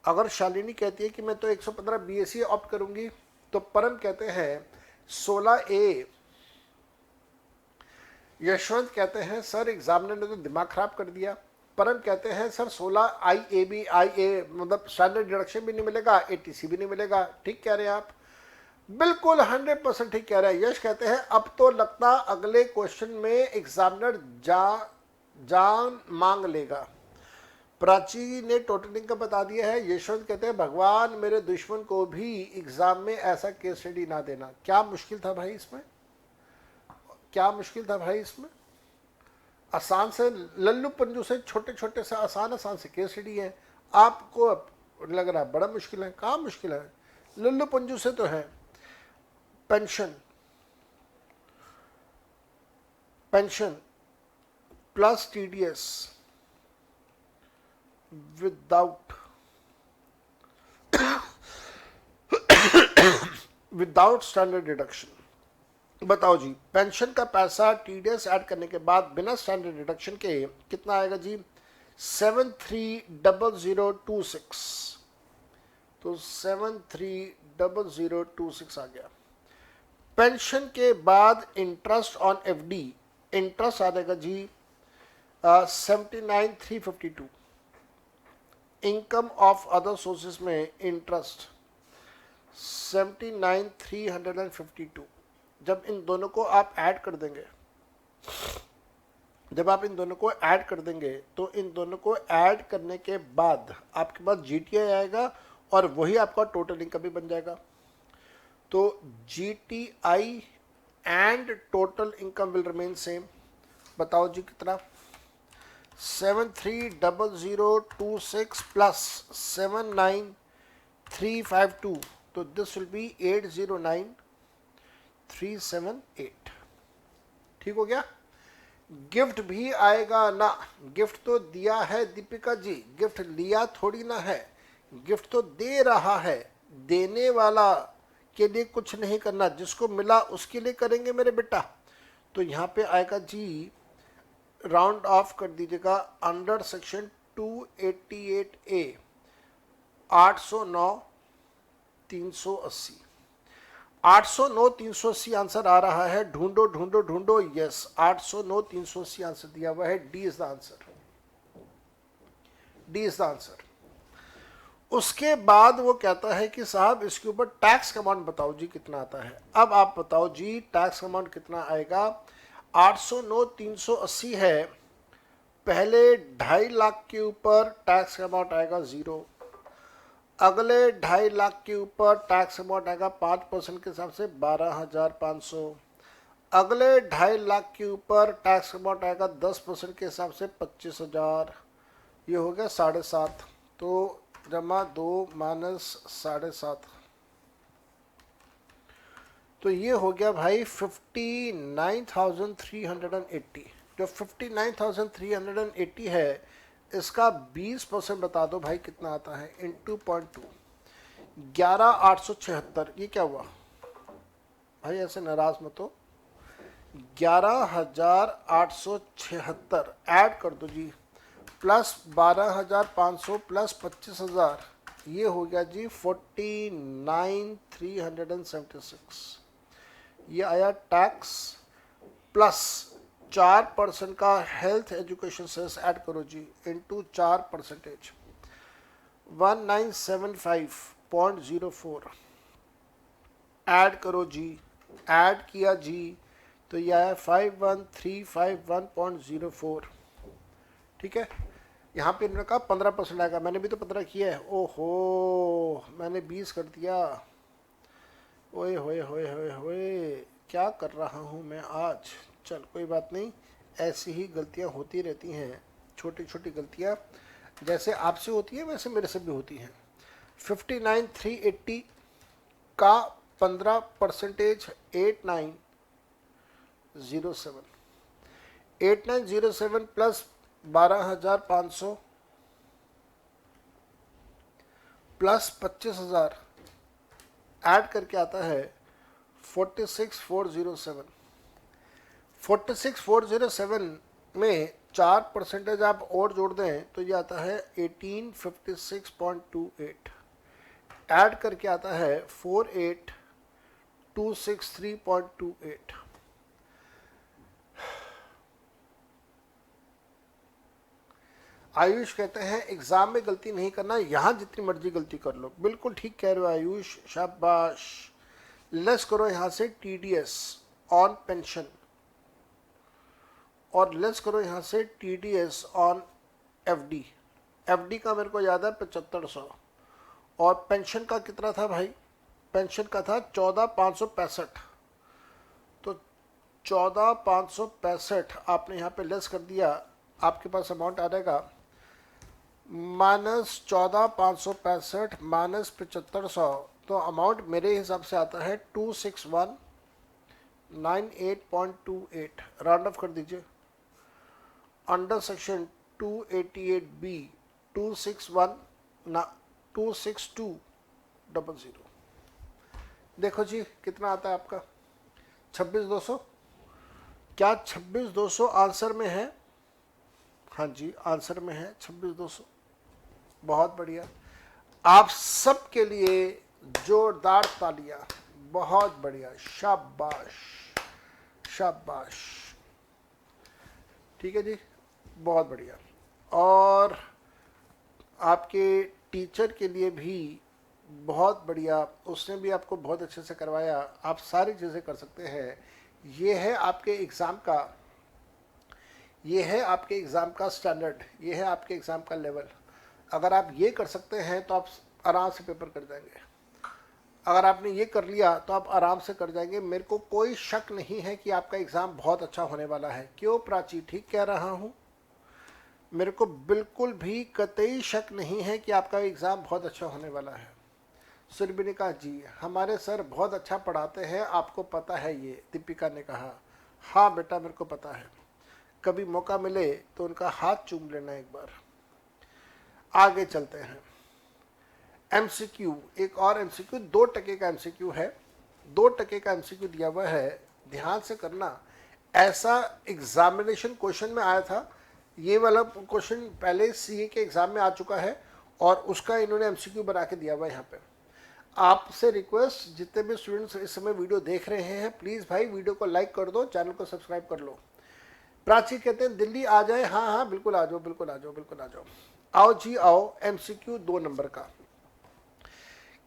Speaker 1: अगर शालिनी कहती है कि मैं तो 115 BAC ऑप्ट करूंगी, तो परम कहते हैं 16A। यशवंत कहते हैं सर एग्जामिनर ने तो दिमाग खराब कर दिया, परम कहते हैं सर 16 IAB मतलब स्टैंडर्ड डिडक्शन भी नहीं मिलेगा, ATC भी नहीं मिलेगा। ठीक कह रहे हैं आप, बिल्कुल 100% ठीक कह रहे हैं। यश कहते हैं अब तो लगता अगले क्वेश्चन में एग्जामिनर जान मांग लेगा। प्राची ने टोटल इनकम बता दिया है। यशवंत कहते हैं भगवान मेरे दुश्मन को भी एग्जाम में ऐसा केस स्टडी ना देना। क्या मुश्किल था भाई इसमें, क्या मुश्किल था भाई इसमें? आसान से लल्लू पंजू से छोटे छोटे से आसान से केस स्टडी है, आपको लग रहा है बड़ा मुश्किल है। कहाँ मुश्किल है, लल्लू पंजू से तो है। Pension plus TDS without standard deduction. बताओ जी, पेंशन का पैसा TDS ऐड करने के बाद बिना स्टैंडर्ड डिडक्शन के कितना आएगा जी? 730026। तो 730026 आ गया। पेंशन के बाद इंटरेस्ट ऑन FD, इंटरेस्ट आ जाएगा जी 79,352। इनकम ऑफ अदर सोर्सेज में इंटरेस्ट 79,352। जब इन दोनों को आप ऐड कर देंगे, तो इन दोनों को ऐड करने के बाद आपके पास GTI आएगा और वही आपका टोटल इनकम भी बन जाएगा। तो GTI and total income will remain same. बताओ जी कितना? 730026 प्लस 79352, तो दिस विल बी 809378। ठीक हो गया। गिफ्ट भी आएगा ना, गिफ्ट तो दिया है दीपिका जी, गिफ्ट लिया थोड़ी ना है, गिफ्ट तो दे रहा है। देने वाला के लिए कुछ नहीं करना, जिसको मिला उसके लिए करेंगे मेरे बेटा। तो यहाँ पे आएगा जी, राउंड ऑफ कर दीजिएगा, अंडर सेक्शन 288A 809 380। 809 380 आंसर आ रहा है। ढूंढो ढूंढो ढूंढो। यस, 809 380 आंसर दिया हुआ है। D is the answer, D is the answer. उसके बाद वो कहता है कि साहब इसके ऊपर टैक्स का अमाउंट बताओ जी कितना आता है। अब आप बताओ जी टैक्स का अमाउंट कितना आएगा। 809 380 है, पहले 2.5 लाख के ऊपर टैक्स का अमाउंट आएगा 0। अगले 2.5 लाख के ऊपर टैक्स अमाउंट आएगा 5% के हिसाब से 12,500। अगले 2.5 लाख के ऊपर टैक्स अमाउंट आएगा 10% के हिसाब से 25,000। ये हो गया 7.5। तो जमा 2 माइनस 7.5, तो ये हो गया भाई 59,380। जो 59,380 है इसका 20% बता दो भाई कितना आता है। इंटू 0.2, 11,876। ये क्या हुआ भाई, ऐसे नाराज मत हो। 11,876 ऐड कर दो जी, प्लस 12,500 प्लस 25,000, ये हो गया जी 49,376। ये आया टैक्स प्लस 4% का हेल्थ एजुकेशन सेस ऐड करो जी, इनटू 4%, 1975.04 ऐड करो जी। ऐड किया जी तो यह है 51,351.04। ठीक है, यहाँ पे इन्होंने कहा 15% आएगा, मैंने भी तो 15 किया है। ओहो, मैंने 20 कर दिया। ओए होए होए होए होए, क्या कर रहा हूँ मैं आज। चल कोई बात नहीं, ऐसी ही गलतियाँ होती रहती हैं, छोटी छोटी गलतियाँ जैसे आपसे होती है वैसे मेरे से भी होती हैं। 59,380 का 15% 8907, 8907 प्लस 12,500 प्लस 25,000 ऐड करके आता है 46,407। 46,407 में 4% आप और जोड़ दें तो ये आता है 1856.28। ऐड करके आता है 48,263.28। आयुष कहते हैं एग्जाम में गलती नहीं करना, यहाँ जितनी मर्जी गलती कर लो। बिल्कुल ठीक कह रहे हो आयुष, शाबाश। लेस करो यहाँ से TDS ऑन पेंशन, और लेस करो यहाँ से TDS ऑन FD। FD का मेरे को याद है 7500, और पेंशन का कितना था भाई? पेंशन का था 14,565। तो 14,565 आपने यहाँ पे लेस कर दिया, आपके पास अमाउंट आ जाएगा -14,565 माइनस 7500। तो अमाउंट मेरे हिसाब से आता है 26198.28। राउंड ऑफ कर दीजिए। Under section 288B 26200। देखो जी कितना आता है आपका, 26,200। क्या 26,200 आंसर में है? हाँ जी आंसर में है 26,200। बहुत बढ़िया, आप सब के लिए जोरदार तालियां। बहुत बढ़िया, शाबाश शाबाश। ठीक है जी, बहुत बढ़िया। और आपके टीचर के लिए भी बहुत बढ़िया, उसने भी आपको बहुत अच्छे से करवाया। आप सारी चीज़ें कर सकते हैं। ये है आपके एग्ज़ाम का, ये है आपके एग्ज़ाम का स्टैंडर्ड, ये है आपके एग्ज़ाम का लेवल। अगर आप ये कर सकते हैं तो आप आराम से पेपर कर जाएंगे। अगर आपने ये कर लिया तो आप आराम से कर जाएंगे। मेरे को कोई शक नहीं है कि आपका एग्ज़ाम बहुत अच्छा होने वाला है। क्यों प्राची, ठीक कह रहा हूँ? मेरे को बिल्कुल भी कतई शक नहीं है कि आपका एग्ज़ाम बहुत अच्छा होने वाला है। सुरभिनिका जी, हमारे सर बहुत अच्छा पढ़ाते हैं, आपको पता है ये? दीपिका ने कहा हाँ बेटा मेरे को पता है, कभी मौका मिले तो उनका हाथ चूम लेना एक बार। आगे चलते हैं। MCQ, एक और MCQ 2 टके का MCQ है। 2 टके का MCQ दिया हुआ है, ध्यान से करना। ऐसा एग्जामिनेशन क्वेश्चन में आया था, ये वाला क्वेश्चन पहले CA के एग्जाम में आ चुका है और उसका इन्होंने MCQ बना के दिया हुआ है यहाँ पे। आपसे रिक्वेस्ट, जितने भी स्टूडेंट्स इस समय वीडियो देख रहे हैं, प्लीज़ भाई वीडियो को लाइक कर दो, चैनल को सब्सक्राइब कर लो। प्राची कहते हैं दिल्ली आ जाए। हाँ हाँ बिल्कुल आ जाओ, बिल्कुल आ जाओ, बिल्कुल आ जाओ। आओ जी आओ। MCQ 2 नंबर का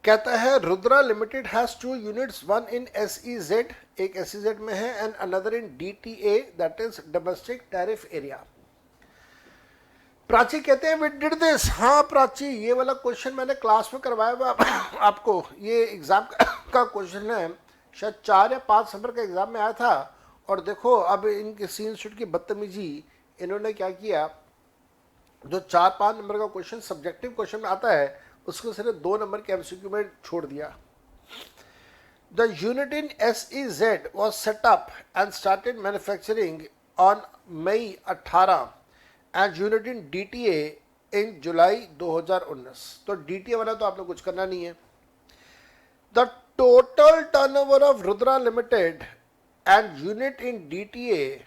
Speaker 1: कहता है Rudra limited has 2 units, one in SEZ, एक SEZ में है, and another in DTA, that is domestic tariff area. Prachi कहते हैं वी डिड दिस। हाँ प्राची, ये वाला क्वेश्चन मैंने क्लास में करवाया हुआ आपको। ये एग्जाम का क्वेश्चन है, शायद 4 या 5 नंबर का एग्जाम में आया था। और देखो अब इनके सी इंस्टीट्यूट की बदतमीजी, इन्होंने क्या किया, जो 4-5 नंबर का क्वेश्चन सब्जेक्टिव क्वेश्चन में आता है उसको सिर्फ 2 नंबर के MCQ में छोड़ दिया। The unit in SEZ was set up and started manufacturing on May 18 and unit in DTA in July 2019। तो DTA वाला तो आपने कुछ करना नहीं है। The total turnover of Rudra Limited and unit in DTA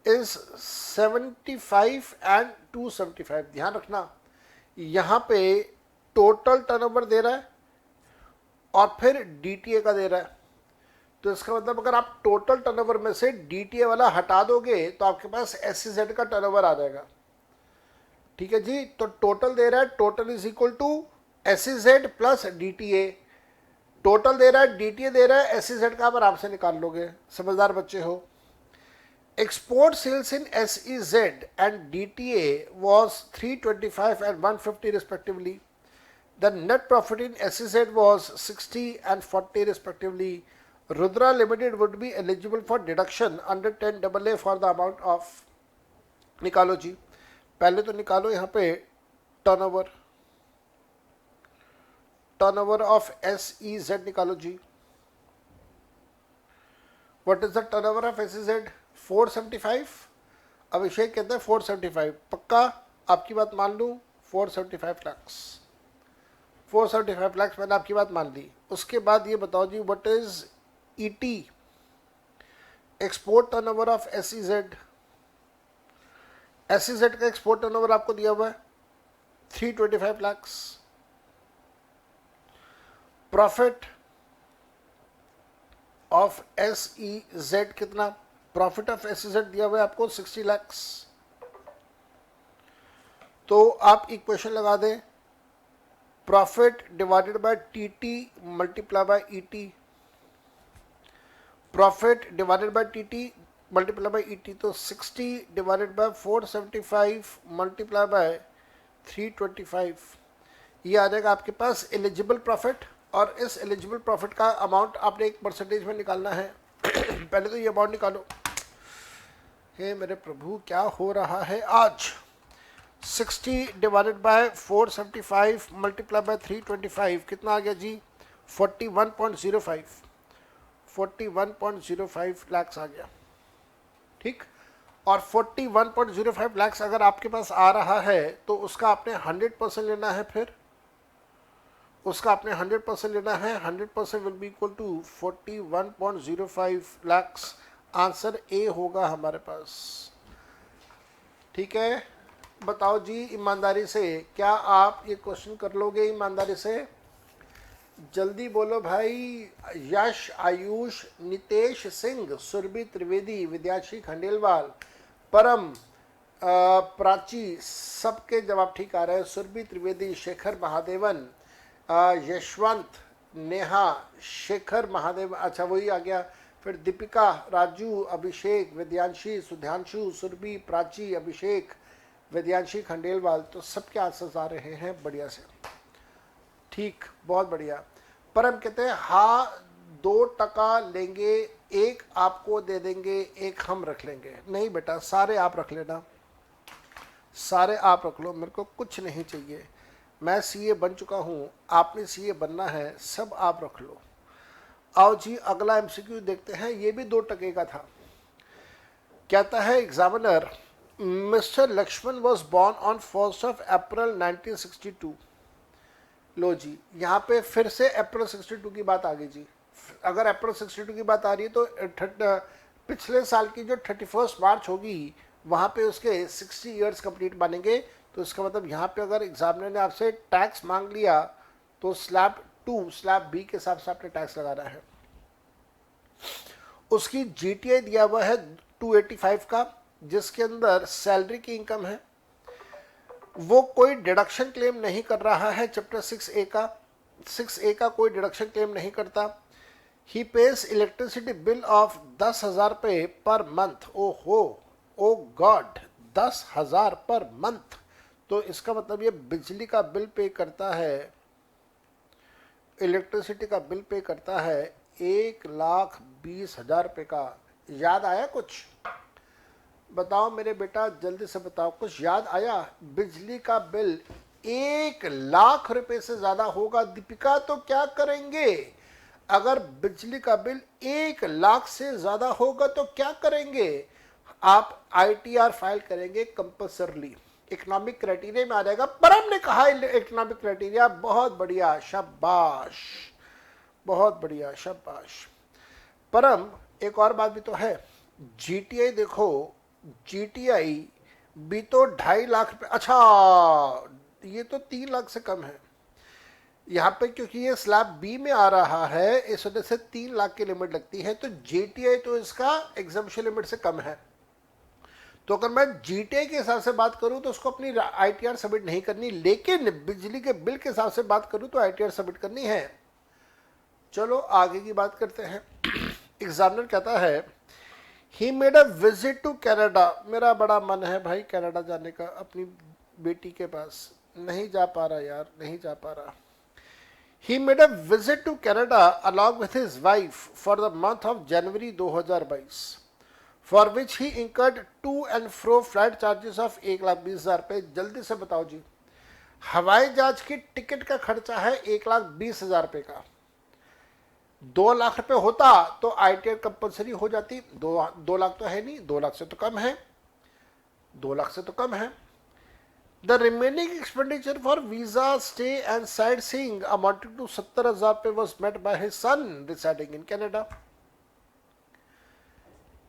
Speaker 1: is 75 and 275। ध्यान रखना, यहाँ पे टोटल टर्नओवर दे रहा है और फिर DTA का दे रहा है। तो इसका मतलब अगर आप टोटल टर्नओवर में से DTA वाला हटा दोगे तो आपके पास SEZ का टर्नओवर आ जाएगा। ठीक है जी, तो टोटल दे रहा है, total is equal to SEZ plus DTA। Total दे रहा है, DTA दे रहा है, SEZ का आप आराम से निकाल लोगे, समझदार बच्चे हो। Export sales in SEZ and DTA was 325 and 150 respectively. The net profit in SEZ was 60 and 40 respectively. Rudra Limited would be eligible for deduction under 10AA for the amount of, निकालो जी, पहले तो निकालो यहाँ पे टर्नओवर, टर्नओवर ऑफ SEZ निकालो जी। What is the turnover of SEZ? 475। Abhishek कहते हैं 475, पक्का आपकी बात मान लूँ? 475 लाख, 475 लाख मैंने आपकी बात मान ली। उसके बाद ये बताओ जी what is ET, export turnover of SEZ। SEZ का एक्सपोर्ट टर्नओवर आपको दिया हुआ है 325 लाख। प्रॉफिट ऑफ SEZ कितना? प्रॉफिट ऑफ SEZ दिया हुआ है आपको 60 लाख। तो आप इक्वेशन लगा दें, profit divided by TT multiply by ET, profit divided by TT multiply by ET, तो 60 डिवाइडेड बाय 475 मल्टीप्लाई बाय 325, ये आ जाएगा आपके पास एलिजिबल प्रॉफिट। और इस एलिजिबल प्रॉफिट का अमाउंट आपने एक परसेंटेज में निकालना है। पहले तो ये अमाउंट निकालो। हे मेरे प्रभु, क्या हो रहा है आज। 60 डिवाइडेड बाय 475 मल्टीप्लाई बाय 325 कितना आ गया जी? 41.05, 41.05 लाख आ गया। ठीक, और 41.05 लाख अगर आपके पास आ रहा है तो उसका आपने 100% लेना है। फिर उसका आपने 100% लेना है। 100% will be equal to 41.05 lakh. Answer A होगा हमारे पास। ठीक है, बताओ जी ईमानदारी से, क्या आप ये क्वेश्चन कर लोगे ईमानदारी से? जल्दी बोलो भाई। यश, आयुष, नितेश सिंह, सुरभि त्रिवेदी, विद्याश्री खंडेलवाल, परम, प्राची, सबके जवाब ठीक आ रहे हैं। सुरभि त्रिवेदी, शेखर महादेवन, यशवंत, नेहा, शेखर महादेव, अच्छा वही आ गया। फिर दीपिका, राजू, अभिषेक, विद्यांशी, सुधांशु, सुरभि, प्राची, अभिषेक, विद्यांशी खंडेलवाल, तो सबके आंसर्स आ रहे हैं बढ़िया से। ठीक, बहुत बढ़िया। परम कहते हैं हाँ 2% लेंगे, एक आपको दे देंगे, एक हम रख लेंगे। नहीं बेटा, सारे आप रख लेना, सारे आप रख लो, मेरे को कुछ नहीं चाहिए। मैं सीए बन चुका हूँ, आपने सीए बनना है, सब आप रख लो। आओ जी अगला एमसीक्यू देखते हैं, ये भी 2% का था। कहता है examiner, Mr Lakshman was born on 1 April 1962। लो जी, यहाँ पे फिर से अप्रैल 62 की बात आ गई जी। अगर अप्रैल 62 की बात आ रही है तो पिछले साल की जो 31 मार्च होगी वहाँ पे उसके 60 ईयर्स कंप्लीट बनेंगे। तो इसका मतलब यहाँ पे अगर एग्जामिनर ने आपसे टैक्स मांग लिया तो स्लैब 2 स्लैब बी के हिसाब से आपने टैक्स लगाना है। उसकी जीटीआई दिया हुआ है 285 का, जिसके अंदर सैलरी की इनकम है। वो कोई डिडक्शन क्लेम नहीं कर रहा है, चैप्टर 6A का, 6A का कोई डिडक्शन क्लेम नहीं करता। ही पेज इलेक्ट्रिसिटी बिल ऑफ 10,000 रुपये पर मंथ। ओहो, ओ गॉड, 10,000 पर मंथ। तो इसका मतलब ये बिजली का बिल पे करता है, इलेक्ट्रिसिटी का बिल पे करता है 1,20,000 रुपये का। याद आया कुछ? बताओ मेरे बेटा, जल्दी से बताओ, कुछ याद आया? बिजली का बिल 1,00,000 रुपए से ज्यादा होगा। दीपिका तो क्या करेंगे? अगर बिजली का बिल 1,00,000 से ज्यादा होगा तो क्या करेंगे? आप आईटीआर फाइल करेंगे कंपल्सरली, इकोनॉमिक क्राइटेरिया में आ जाएगा। परम ने कहा इकोनॉमिक क्राइटेरिया, बहुत बढ़िया, शाबाश, बहुत बढ़िया, शाबाश। परम एक और बात भी तो है, जीटीआई देखो, जीटीआई भी तो 2.5 लाख रुपए, अच्छा ये तो 3 लाख से कम है यहाँ पे, क्योंकि ये स्लैब बी में आ रहा है, इस वजह से 3 लाख की लिमिट लगती है। तो जीटीआई तो इसका एग्जम्पशन लिमिट से कम है। तो अगर मैं जीटीआई के हिसाब से बात करूं तो उसको अपनी आईटीआर सबमिट नहीं करनी, लेकिन बिजली के बिल के हिसाब से बात करूं तो आईटीआर सबमिट करनी है। चलो आगे की बात करते हैं। एग्जामिनर कहता है he made a visit to Canada. मेरा बड़ा मन है भाई कनाडा जाने का, अपनी बेटी के पास। नहीं जा पा रहा यार, नहीं जा पा रहा। He made a visit to Canada along with his wife for the month of January 2022, for which he incurred to and fro flight charges of 1,20,000 रुपये। जल्दी से बताओ जी, हवाई जहाज की टिकट का खर्चा है 1,20,000 रुपये का। 2 लाख रुपए होता तो आईटीआर कंपल्सरी हो जाती। 2 लाख तो है नहीं, 2 लाख से तो कम है, 2 लाख से तो कम है। The remaining expenditure for visa, stay and sightseeing amounting to 70,000 रुपये was met by his son residing in Canada.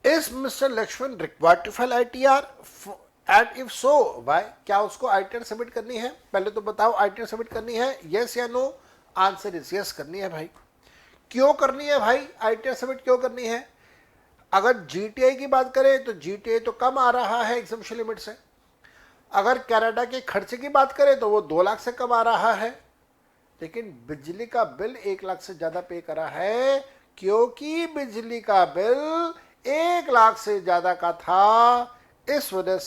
Speaker 1: Is Mr Lakshman required to file ITR and if so why? क्या उसको आईटीआर सबमिट करनी है? पहले तो बताओ ITR submit करनी है, यस या नो? आंसर इज यस, करनी है भाई। क्यों करनी है भाई आईटीआर सबमिट, क्यों करनी है? अगर जीटीआई की बात करें तो जीटीआई तो कम आ रहा है एग्जम्पशन लिमिट से। अगर कनाडा के खर्चे की बात करें तो वो 2 लाख से कम आ रहा है, लेकिन बिजली का बिल 1 लाख से ज्यादा पे करा है, क्योंकि बिजली का बिल 1 लाख से ज्यादा का था। इस वजह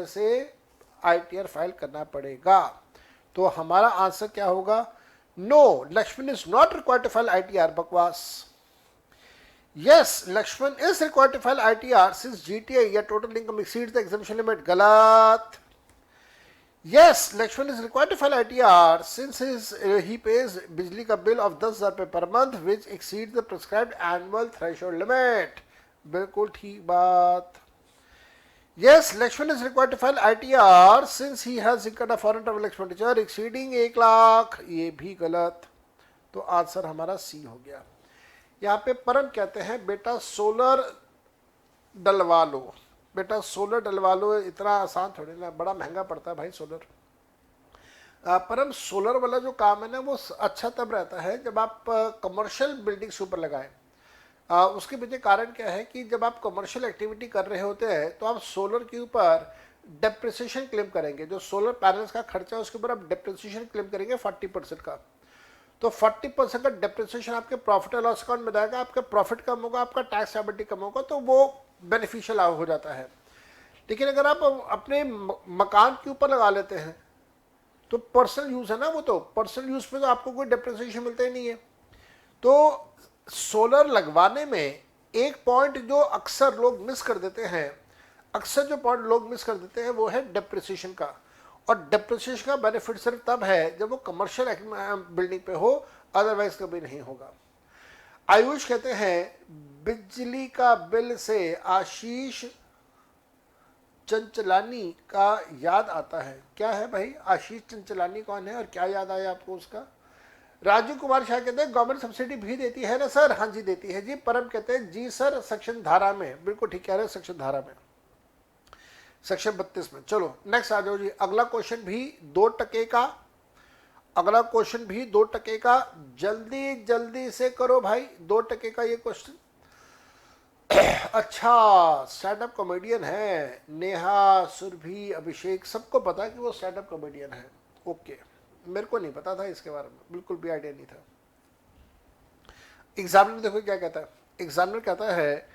Speaker 1: से आईटीआर फाइल करना पड़ेगा। तो हमारा आंसर क्या होगा? No, Lakshman is not required to file ITR. बकवास। Yes, Lakshman is required to file ITR since GTI या total income exceeds the exemption limit. गलत। Yes, Lakshman is required to file ITR since he pays बिजली का bill of 10,000 रुपये per month which exceeds the prescribed annual threshold limit। बिल्कुल ठीक बात। Yes, Lakshman is required to file ITR since he has incurred a foreign travel expenditure exceeding 1 lakh. ये भी गलत। तो आंसर हमारा सी हो गया। यहाँ पे परम कहते हैं बेटा सोलर डलवा लो। बेटा सोलर डलवा लो, इतना आसान थोड़ी ना, बड़ा महंगा पड़ता है भाई सोलर। परम सोलर वाला जो काम है ना वो अच्छा तब रहता है जब आप कमर्शियल बिल्डिंग्स के ऊपर लगाएं। उसके पीछे कारण क्या है कि जब आप कमर्शियल एक्टिविटी कर रहे होते हैं तो आप सोलर के ऊपर डेप्रिसिएशन क्लेम करेंगे। जो सोलर पैनल्स का खर्चा है उसके ऊपर आप डेप्रिसिएशन क्लेम करेंगे 40% का। तो 40% का डेप्रिसिएशन आपके प्रॉफिट एंड लॉस अकाउंट में जाएगा, आपका प्रॉफिट कम होगा, आपका टैक्स लायबिलिटी कम होगा, तो वो बेनिफिशियल हो जाता है। लेकिन अगर आप अपने मकान के ऊपर लगा लेते हैं तो पर्सनल यूज है ना, वो तो पर्सनल यूज पे तो आपको कोई डेप्रिसिएशन मिलता ही नहीं है। तो सोलर लगवाने में एक पॉइंट जो अक्सर लोग मिस कर देते हैं, वो है डेप्रिसिएशन का। और डेप्रिसिएशन का बेनिफिट सिर्फ तब है जब वो कमर्शियल बिल्डिंग पे हो, अदरवाइज कभी नहीं होगा। आयुष कहते हैं बिजली का बिल से आशीष चंचलानी का याद आता है। क्या है भाई आशीष चंचलानी कौन है और क्या याद आया आपको उसका? राजू कुमार शाह कहते हैं गवर्नमेंट सब्सिडी भी देती है ना सर? हाँ जी देती है जी। परम कहते हैं जी सर सेक्शन धारा में। बिल्कुल ठीक कह रहे हैं, सेक्शन धारा में, सेक्शन 32 में। चलो नेक्स्ट आ जाओ जी। अगला क्वेश्चन भी 2 टके का, जल्दी जल्दी से करो भाई। 2 टके का ये क्वेश्चन। अच्छा, स्टैंड अप कॉमेडियन है नेहा, सुरभि, अभिषेक, सबको पता है कि वो स्टैंड अप कॉमेडियन है। ओके, मेरे को नहीं पता था इसके बारे में, बिल्कुल भी आइडिया नहीं था। एग्जामिनर देखो क्या कहता है। एग्जामिनर कहता है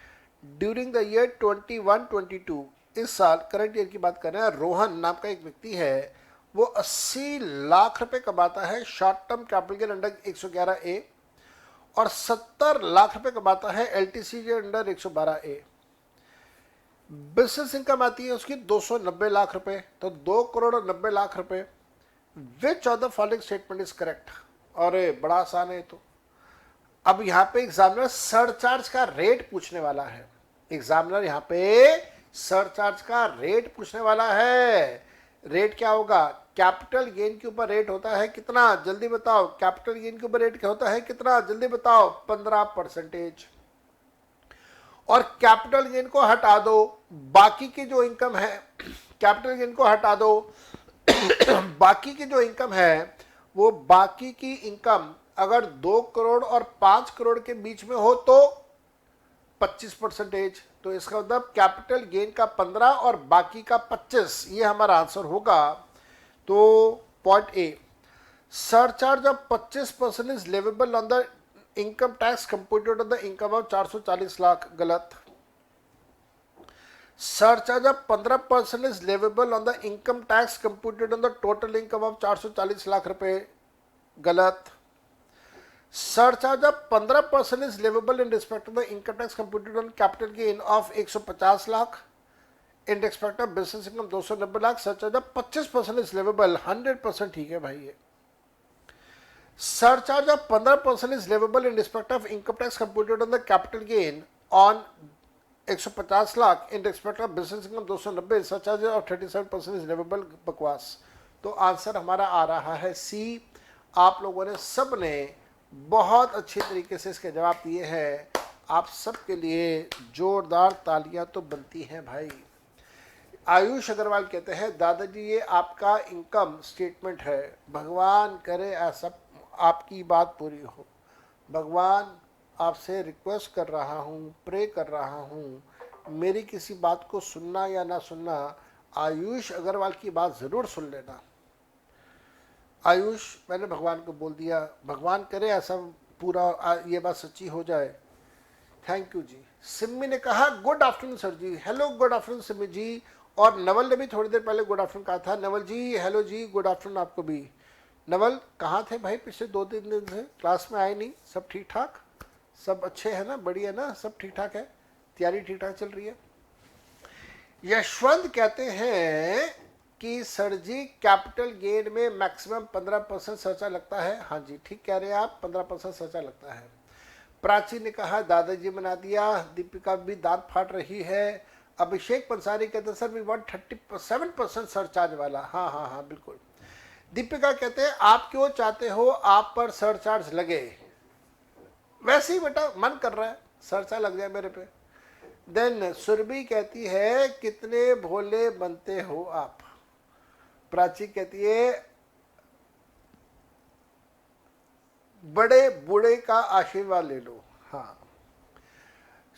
Speaker 1: ड्यूरिंग द ईयर 21-22, इस साल करंट ईयर की बात कर रहे हैं, रोहन नाम का एक व्यक्ति है, वो 80 लाख रुपए कमाता है short term capital gain under 111A और 70 लाख रुपए कमाता है एलटीसी के अंडर 112A। बिजनेस इनकम आती है उसकी 290 लाख रुपए, तो 2 करोड़ और 90 लाख रुपए। Which of the following statement is correct? और बड़ा आसान है तो। अब यहाँ पे एग्जामिनर सरचार्ज का रेट पूछने वाला है। एग्जामिनर यहाँ पे सरचार्ज का रेट पूछने वाला है। रेट क्या होगा? कैपिटल गेन के ऊपर रेट होता है कितना? जल्दी बताओ। कैपिटल गेन के ऊपर रेट क्या होता है कितना? जल्दी बताओ। 15%। और कैपिटल गेन को हटा दो, बाकी की जो इनकम है, कैपिटल गेन को हटा दो, बाकी की जो इनकम है, वो बाकी की इनकम अगर 2 करोड़ और 5 करोड़ के बीच में हो तो 25%। तो इसका मतलब कैपिटल गेन का 15 और बाकी का 25, ये हमारा आंसर होगा। तो point A, surcharge of 25% is leviable on the income tax computed on the income of 440 lakh. गलत। Surcharge of 15% is leviable on the income tax computed on the total income of 440 lakh रुपए। गलत। Surcharge of 15% is leviable in respect of the income tax computed on capital gain of 150 lakh. In respect of business income 290 lakh. Surcharge of 25% is leviable. 100% ठीक है भाई ये। Surcharge of 15% is leviable in respect of income tax computed on the capital gain on 150 lakh in respect of business income 290। Surcharge of 37% is leviable. बकवास। तो answer हमारा आ रहा है सी। आप लोगों ने सब ने बहुत अच्छे तरीके से इसके जवाब दिए हैं। आप सबके लिए जोरदार तालियां तो बनती हैं भाई। आयुष अग्रवाल कहते हैं दादाजी ये आपका इनकम स्टेटमेंट है, भगवान करे ऐसा आपकी बात पूरी हो। भगवान आपसे रिक्वेस्ट कर रहा हूँ, प्रे कर रहा हूँ, मेरी किसी बात को सुनना या ना सुनना आयुष अग्रवाल की बात ज़रूर सुन लेना। आयुष, मैंने भगवान को बोल दिया, भगवान करे ऐसा पूरा ये बात सच्ची हो जाए। थैंक यू जी। सिमी ने कहा गुड आफ्टरनून सर जी। हेलो, गुड आफ्टरनून सिमी जी। और नवल ने भी थोड़ी देर पहले गुड आफ्टरनून कहा था। नवल जी हेलो जी, गुड आफ्टरनून आपको भी। नवल कहाँ थे भाई, पिछले 2-3 दिन से क्लास में आए नहीं? सब ठीक ठाक, सब अच्छे हैं ना, बढ़िया ना, सब ठीक ठाक है, तैयारी ठीक ठाक चल रही है। यशवंत कहते हैं कि सर जी कैपिटल गेन में मैक्सिमम 15% सरचार्ज लगता है। हाँ जी ठीक कह रहे हैं आप, 15% सरचार्ज लगता है। प्राची ने कहा दादाजी बना दिया। दीपिका भी दांत फाड़ रही है। अभिषेक पंसारी कहते हैं सर वी वांट 37% सरचार्ज वाला। हाँ हाँ हाँ बिल्कुल। दीपिका कहते हैं आप क्यों चाहते हो आप पर सरचार्ज लगे? वैसे ही बेटा मन कर रहा है सरचार्ज लग जाए मेरे पे। देन सुरभि कहती है कितने भोले बनते हो आप। प्राची कहती है बड़े बूढ़े का आशीर्वाद ले लो। हाँ।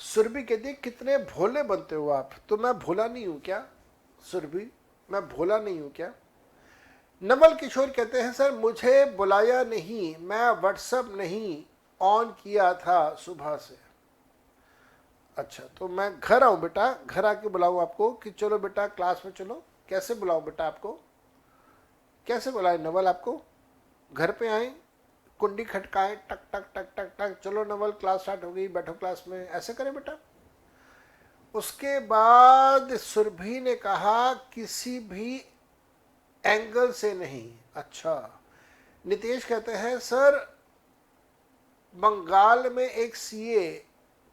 Speaker 1: सुरभि कहती है कितने भोले बनते हो आप। तो मैं भोला नहीं हूं क्या सुरभि? मैं भोला नहीं हूं क्या? नवल किशोर कहते हैं सर मुझे बुलाया नहीं, मैं व्हाट्सएप नहीं ऑन किया था सुबह से। अच्छा तो मैं घर आऊं बेटा, घर आके बुलाऊं आपको कि चलो बेटा क्लास में चलो? कैसे बुलाऊं बेटा आपको, कैसे बुलाए नवल आपको? घर पे आए, कुंडी खटकाएं, टक टक टक टक टक, चलो नवल क्लास स्टार्ट हो गई, बैठो क्लास में, ऐसे करें बेटा? उसके बाद सुरभि ने कहा किसी भी एंगल से नहीं। अच्छा। नितेश कहते हैं सर बंगाल में एक सीए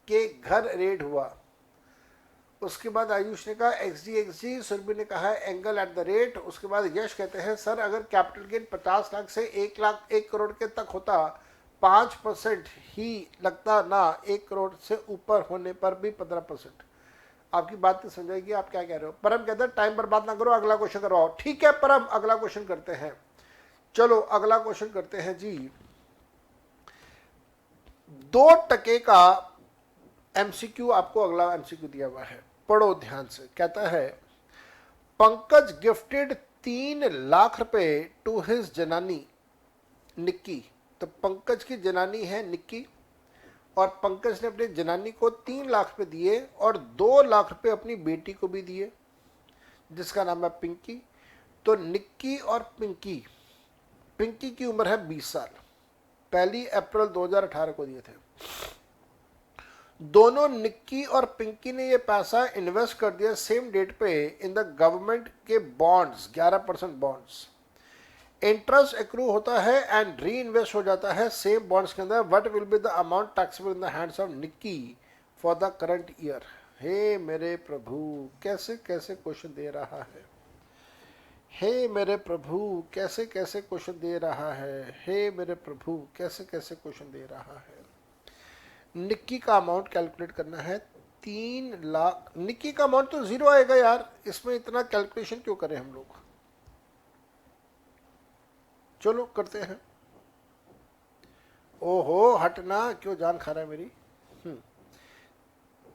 Speaker 1: के घर रेड हुआ। उसके बाद आयुष ने कहा एक्सडी। सुरभि ने कहा एंगल एट द रेट। उसके बाद यश कहते हैं सर अगर कैपिटल गेन 50 लाख से 1 लाख 1 करोड़ के तक होता 5% ही लगता ना, 1 करोड़ से ऊपर होने पर भी 15%। आपकी बात तो समझाएगी, आप क्या कह रहे हो? परम कहते हैं टाइम बर्बाद ना करो, अगला क्वेश्चन करवाओ। ठीक है परम, अगला क्वेश्चन करते हैं। चलो अगला क्वेश्चन करते हैं जी। 2% का एमसीक्यू आपको अगला एमसीक्यू दिया हुआ है, पढ़ो ध्यान से। कहता है पंकज गिफ्टेड 3 लाख रुपए टू हिज जनानी निक्की। तो पंकज की जनानी है निक्की और पंकज ने अपनी जनानी को 3 लाख रुपए दिए और 2 लाख रुपए अपनी बेटी को भी दिए जिसका नाम है पिंकी। तो निक्की और पिंकी, पिंकी की उम्र है 20 साल, 1 अप्रैल 2018 को दिए थे। दोनों निक्की और पिंकी ने ये पैसा इन्वेस्ट कर दिया सेम डेट पे इन द गवर्नमेंट के बॉन्ड्स, 11% बॉन्ड्स। इंटरेस्ट एक्रू होता है एंड री इन्वेस्ट हो जाता है सेम बॉन्ड्स के अंदर। What will be the amount taxable in the hands of Nikki for the current year? हे मेरे प्रभु, कैसे कैसे क्वेश्चन दे रहा है। हे मेरे प्रभु, कैसे कैसे क्वेश्चन दे रहा है। हे मेरे प्रभु, कैसे कैसे क्वेश्चन दे रहा है। निक्की का अमाउंट कैलकुलेट करना है 3 लाख। निक्की का अमाउंट तो 0 आएगा यार, इसमें इतना कैलकुलेशन क्यों करें हम लोग? चलो करते हैं। ओहो हटना, क्यों जान खा रहा है मेरी।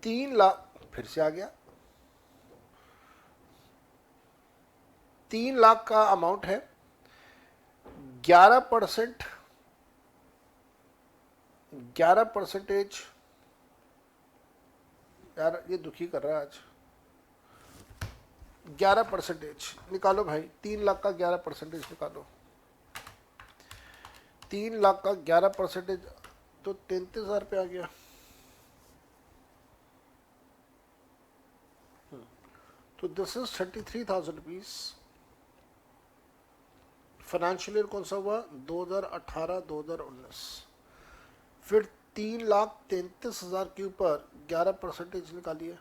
Speaker 1: 3 लाख फिर से आ गया। 3 लाख का अमाउंट है, 11% 11% यार ये दुखी कर रहा है आज। 11% निकालो भाई, 3 लाख का 11% निकालो। 3 लाख का 11% तो 33,000 पे आ गया। तो this is 33,000 rupees. Financial year कौन सा हुआ? 2018-2019। फिर 3,33,000 के ऊपर 11% निकालिए।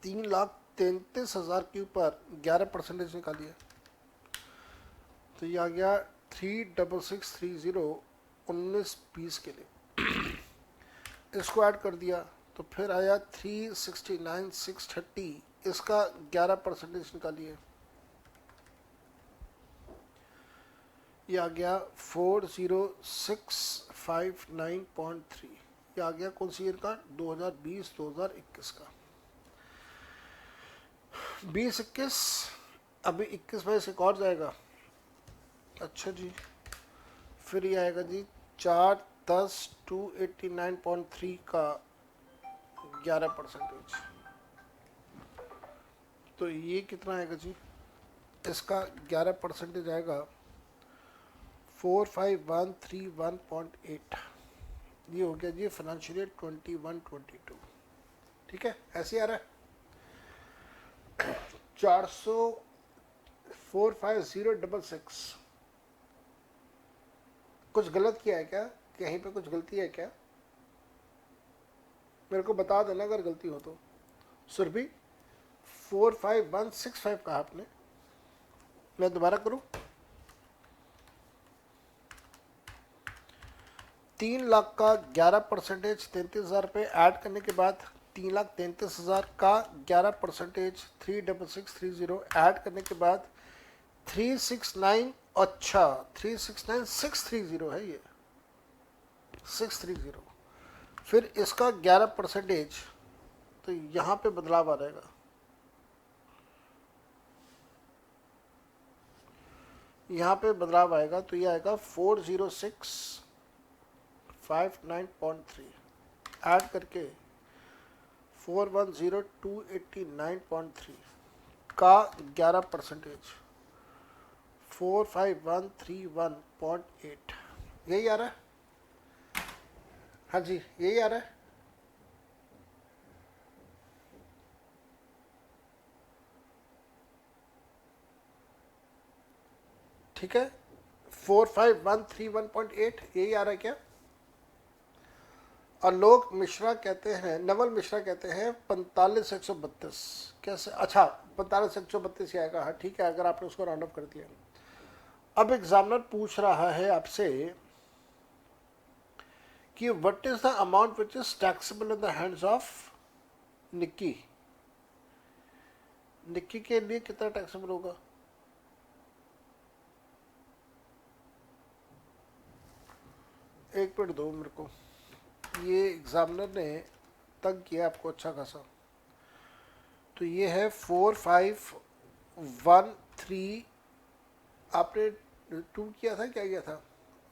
Speaker 1: $3,33,000 के ऊपर 11% निकालिए तो ये आ गया 36630 19-20 के लिए। इसको ऐड कर दिया तो फिर आया 369,630, इसका 11% निकालिए। ये आ गया 40659.3। ये आ गया कौन सी ईयर का? 2020-2021 का। 20-21, अभी 21 में से एक और जाएगा। अच्छा जी, फिर ये आएगा जी 4-10-289.3 का 11%। तो ये कितना आएगा जी? इसका 11% आएगा 45131.8। ये हो गया जी फाइनेंशियल ईयर 21-22। ठीक है, ऐसे आ रहा है 4045066। कुछ गलत किया है क्या? कहीं पे कुछ गलती है क्या? मेरे को बता देना अगर गलती हो तो। सुरभि 45165 कहा आपने, मैं दोबारा करूं? 3 लाख का 11%, 33,000 रुपये ऐड करने के बाद 3,33,000 का 11%, 36630 ऐड करने के बाद 369, अच्छा 369,630 है ये 630। फिर इसका 11%, तो यहाँ पे बदलाव आ जाएगा। यहाँ पे बदलाव आएगा तो ये आएगा 40659.3 ऐड करके 410289.3 का 11%, 45131.8। यही आ रहा है? हाँ जी, यही आ रहा है। ठीक है, 45131.8 यही आ रहा है क्या? आलोक मिश्रा कहते हैं, नवल मिश्रा कहते हैं 45,132। कैसे? अच्छा 45,132 ही आएगा। हाँ ठीक है, अगर आपने उसको राउंड अप कर दिया। अब एग्जामिनर पूछ रहा है आपसे कि what is the amount which is taxable in the hands of Nikki. Nikki के लिए कितना टैक्सेबल होगा? एक मिनट दो मेरे को, ये एग्जामिनर ने तंग किया आपको अच्छा खासा। तो ये है 4513, आपने 2 किया था, क्या किया था?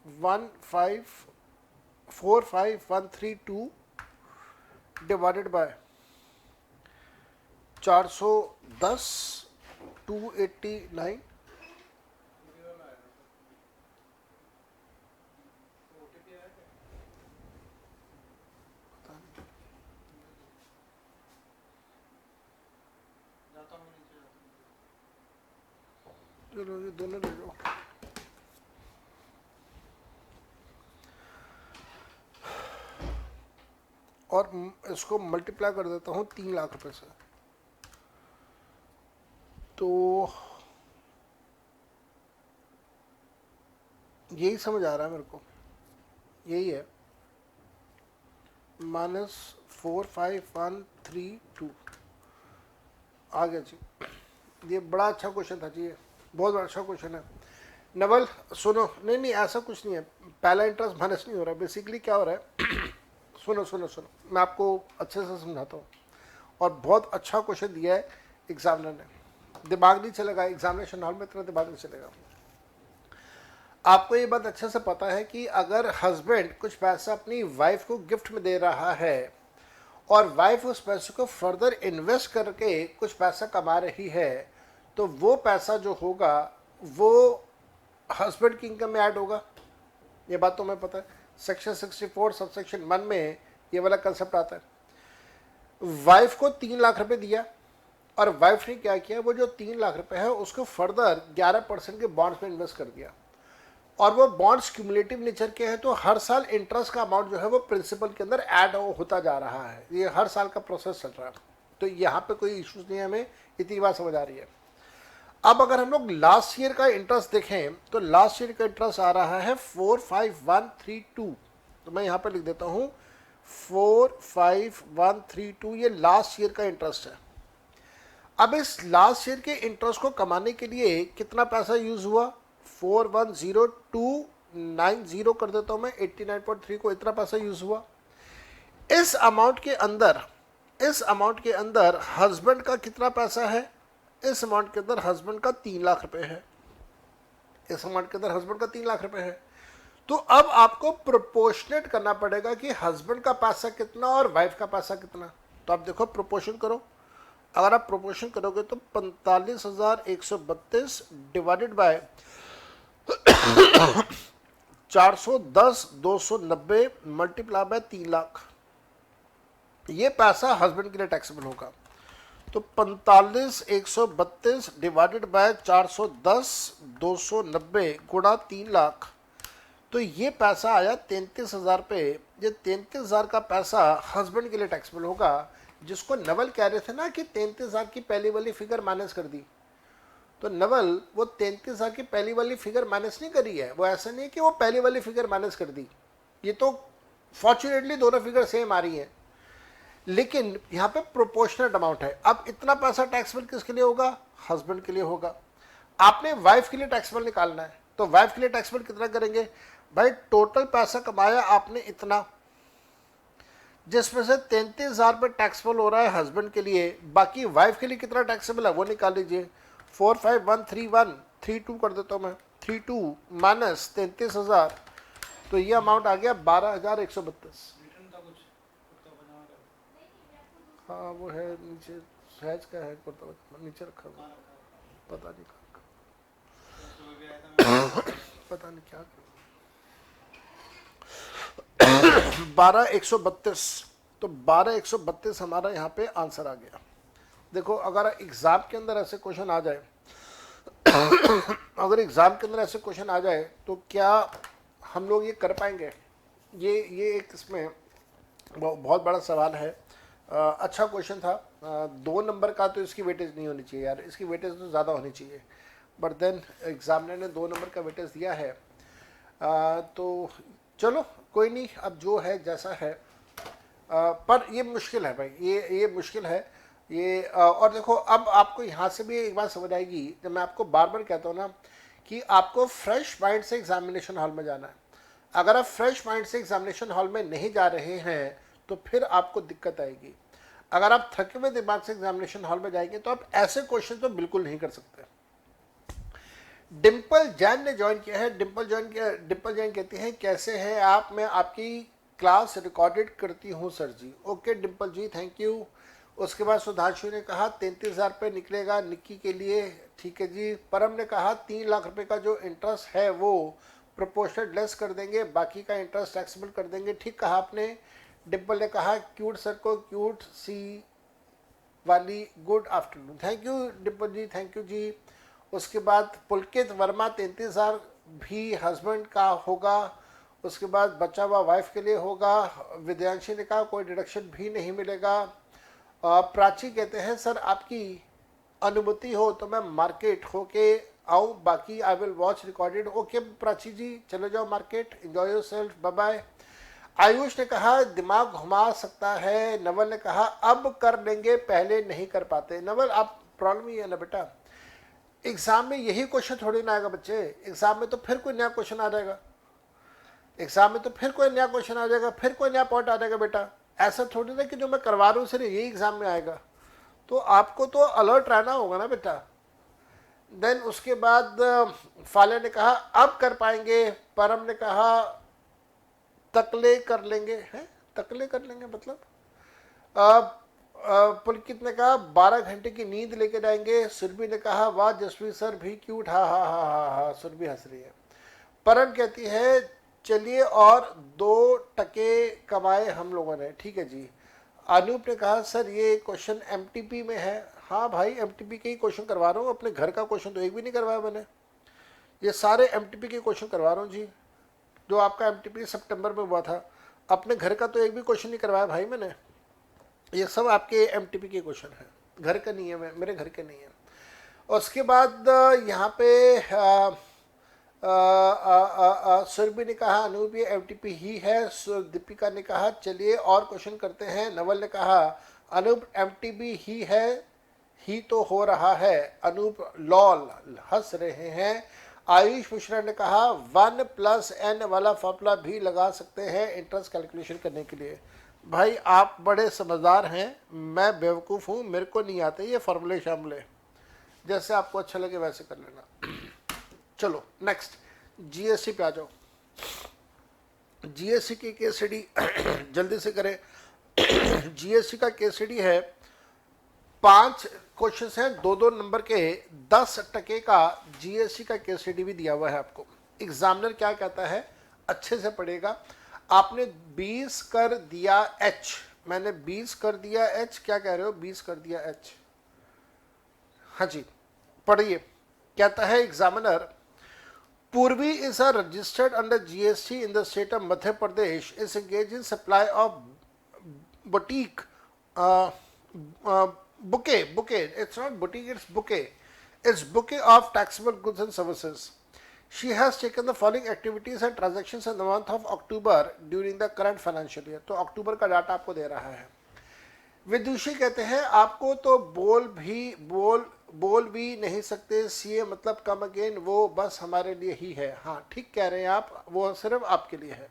Speaker 1: 45132 डिवाइडेड बाय 410 289। चलो ये दोनों ले लो। और इसको मल्टीप्लाई कर देता हूँ 3 लाख रुपए से, तो यही समझ आ रहा है मेरे को, यही है -45132 आ गया जी। ये बड़ा अच्छा क्वेश्चन था जी, ये बहुत अच्छा क्वेश्चन है। नवल सुनो, नहीं नहीं ऐसा कुछ नहीं है, पहला इंटरेस्ट माइनस नहीं हो रहा। बेसिकली क्या हो रहा है सुनो सुनो सुनो, मैं आपको अच्छे से समझाता हूँ। और बहुत अच्छा क्वेश्चन दिया है एग्जामिनर ने, दिमाग नहीं चलेगा एग्जामिनेशन हॉल में, इतना दिमाग नहीं चलेगा। आपको ये बात अच्छे से पता है कि अगर हस्बैंड कुछ पैसा अपनी वाइफ को गिफ्ट में दे रहा है और वाइफ उस पैसे को फर्दर इन्वेस्ट करके कुछ पैसा कमा रही है, तो वो पैसा जो होगा वो हस्बैंड की इनकम में ऐड होगा। ये बात तो मैं पता है, सेक्शन 64 सबसेक्शन 1 में ये वाला कंसेप्ट आता है। वाइफ को 3 लाख रुपए दिया और वाइफ ने क्या किया, वो जो 3 लाख रुपए है उसको फर्दर 11% के बॉन्ड्स में इन्वेस्ट कर दिया, और वो बॉन्ड्स क्यूमुलेटिव नेचर के हैं, तो हर साल इंटरेस्ट का अमाउंट जो है वो प्रिंसिपल के अंदर ऐड होता जा रहा है। ये हर साल का प्रोसेस चल रहा है, तो यहाँ पे कोई इश्यूज नहीं है, हमें इतनी बात समझ आ रही है। अब अगर हम लोग लास्ट ईयर का इंटरेस्ट देखें तो लास्ट ईयर का इंटरेस्ट आ रहा है 45132, तो मैं यहाँ पे लिख देता हूँ 45132, ये लास्ट ईयर का इंटरेस्ट है। अब इस लास्ट ईयर के इंटरेस्ट को कमाने के लिए कितना पैसा यूज हुआ? 410,290 कर देता हूं मैं, 89.3 को इतना पैसा यूज हुआ। इस अमाउंट के अंदर हस्बैंड का कितना पैसा है? इस अमाउंट के अंदर हस्बैंड का 3 लाख रुपए है। इस अमाउंट के अंदर हस्बैंड का 3 लाख रुपए है। तो अब आपको प्रोपोर्शनेट करना पड़ेगा कि हस्बैंड का पैसा कितना और वाइफ का पैसा कितना। तो आप देखो प्रोपोर्शन करो। अगर आप प्रोपोर्शन करोगे तो 45,132 divided by 410,290 multiply by 3 lakh, ये पैसा हस्बैंड के लिए टैक्सेबल होगा। तो 45,132 डिवाइडेड बाय 410,290 गुणा 3 लाख, तो ये पैसा आया 33,000 पे। ये 33,000 का पैसा हस्बैंड के लिए टैक्सेबल होगा, जिसको नवल कह रहे थे ना कि 33,000 की पहली वाली फिगर माइनस कर दी। तो नवल वो 33,000 की पहली वाली फिगर माइनस नहीं करी है, वो ऐसा नहीं कि वो पहली वाली फिगर माइनस कर दी। ये तो फॉर्चुनेटली दोनों फिगर सेम आ रही हैं, लेकिन यहाँ पे प्रोपोर्शनल अमाउंट है। अब इतना पैसा टैक्सेबल किसके लिए होगा? हस्बैंड के लिए होगा। आपने वाइफ के लिए टैक्सेबल निकालना है, तो वाइफ के लिए टैक्सेबल कितना करेंगे? भाई टोटल पैसा कमाया आपने इतना, जिसमें से 33,000 पे टैक्सेबल हो रहा है हस्बैंड के लिए, बाकी वाइफ के लिए कितना टैक्सेबल है वो निकाल लीजिए। 45,131,32 कर देता हूँ मैं, 32 माइनस 33,000, तो ये अमाउंट आ गया 12,132। हाँ वो है नीचे, सहज का है, नीचे रखा हुआ, पता नहीं पता नहीं क्या 12,132। तो 12,132 हमारा यहाँ पे आंसर आ गया। देखो अगर एग्जाम के अंदर ऐसे क्वेश्चन आ जाए अगर एग्जाम के अंदर ऐसे क्वेश्चन आ जाए तो क्या हम लोग ये कर पाएंगे? ये एक इसमें बहुत बड़ा सवाल है। अच्छा क्वेश्चन था। 2 नंबर का तो इसकी वेटेज नहीं होनी चाहिए यार, इसकी वेटेज तो ज़्यादा होनी चाहिए, बट देन एग्जामिनर ने 2 नंबर का वेटेज दिया है। तो चलो कोई नहीं, अब जो है जैसा है। पर ये मुश्किल है भाई, ये मुश्किल है ये। और देखो अब आपको यहाँ से भी एक बात समझ आएगी, जब मैं आपको बार बार कहता हूँ ना कि आपको फ्रेश माइंड से एग्जामिनेशन हॉल में जाना है। अगर आप फ्रेश माइंड से एग्जामिनेशन हॉल में नहीं जा रहे हैं तो फिर आपको दिक्कत आएगी। अगर आप थके हुए दिमाग से एग्जामिनेशन हॉल में जाएंगे तो आप ऐसे क्वेश्चन तो बिल्कुल नहीं कर सकते। डिम्पल जैन ने ज्वाइन किया है। डिम्पल जैन कहती हैं कैसे हैं आप, मैं आपकी क्लास रिकॉर्डेड करती हूँ सर जी। Okay Dimple ji, thank you. उसके बाद सुधांशु ने कहा 33,000 रुपये निकलेगा निक्की के लिए, ठीक है जी। परम ने कहा 3 लाख रुपए का जो इंटरेस्ट है वो प्रोपोर्शनल लेस कर देंगे, बाकी का इंटरेस्ट टैक्सेबल कर देंगे, ठीक कहा आपने। डिम्पल ने कहा क्यूट सर को क्यूट सी वाली good afternoon, thank you Dimple ji, thank you ji. उसके बाद पुलकित वर्मा 33,000 भी हस्बैंड का होगा, उसके बाद बचा हुआ वाइफ के लिए होगा। विद्यांशी ने कहा कोई डिडक्शन भी नहीं मिलेगा। प्राची कहते हैं सर आपकी अनुमति हो तो मैं मार्केट होके आऊँ, बाकी I will watch recorded. Okay Prachi ji, चले जाओ market, enjoy yourself, bye bye. Ayush ने कहा दिमाग घुमा सकता है। नवल ने कहा अब कर लेंगे, पहले नहीं कर पाते। नवल आप प्रॉब्लम ही है ना बेटा, एग्जाम में यही क्वेश्चन थोड़ी ना आएगा बच्चे, एग्जाम में तो फिर कोई नया क्वेश्चन आ जाएगा, एग्जाम में तो फिर कोई नया क्वेश्चन आ जाएगा, फिर कोई नया पॉइंट आ जाएगा बेटा। ऐसा थोड़ी ना कि जो मैं करवा रहा हूँ सिर्फ यही एग्जाम में आएगा, तो आपको तो अलर्ट रहना होगा ना बेटा। देन उसके बाद फाले ने कहा अब कर पाएंगे। परम ने कहा तकले कर लेंगे, हैं तकले कर लेंगे मतलब पुलकित ने कहा 12 घंटे की नींद लेके जाएंगे। सुरभि ने कहा वाह जसवीर सर भी क्यूट, हा हा हा हा हा, सुरभि हंस रही है। परम कहती है चलिए और 2 टके कमाए हम लोगों ने, ठीक है जी। अनूप ने कहा सर ये क्वेश्चन एमटीपी में है। हाँ भाई एमटीपी के ही क्वेश्चन करवा रहा हूँ, अपने घर का क्वेश्चन तो एक भी नहीं करवाया मैंने, ये सारे एमटीपी के क्वेश्चन करवा रहा हूँ जी। जो आपका एमटीपी सितंबर में हुआ था, अपने घर का तो एक भी क्वेश्चन नहीं करवाया भाई मैंने, ये सब आपके एमटीपी के क्वेश्चन है, घर का नहीं है, मेरे घर के नहीं है। और उसके बाद यहाँ पे सुरभि ने कहा अनूप ये एमटीपी ही है। दीपिका ने कहा चलिए और क्वेश्चन करते हैं। नवल ने कहा अनूप एमटीपी ही है, ही तो हो रहा है। अनूप लॉल हंस रहे हैं। आयुष मिश्रा ने कहा 1+n वाला फॉर्मूला भी लगा सकते हैं इंटरेस्ट कैलकुलेशन करने के लिए। भाई आप बड़े समझदार हैं, मैं बेवकूफ़ हूँ, मेरे को नहीं आते ये फार्मूले शामले, जैसे आपको अच्छा लगे वैसे कर लेना। चलो नेक्स्ट जीएसटी पे आ जाओ। जीएसटी की केस स्टडी जल्दी से करें। जीएसटी का केस स्टडी है, 5 क्वेश्चन हैं 2-2 नंबर के, 10% का जीएसटी का केस स्टडी भी दिया हुआ है आपको। एग्जामिनर क्या कहता है अच्छे से पढ़ेगा। आपने 20 कर दिया एच, मैंने 20 कर दिया एच, क्या कह रहे हो 20 कर दिया एच? हाँ जी पढ़िए। कहता है एग्जामिनर, पूर्वी is a registered under GST in the state of Madhya Pradesh, is engage in supply of boutique bouquet, it's not boutique, it's bouquet. It's bouquet of taxable goods and services. She has taken the following activities and transactions in the month of October during the current financial year. तो अक्टूबर का data आपको दे रहा है। विदुषी कहते हैं आपको तो बोल भी नहीं सकते, सीए मतलब कम अगेन, वो बस हमारे लिए ही है। हाँ ठीक कह रहे हैं आप, वो सिर्फ आपके लिए है।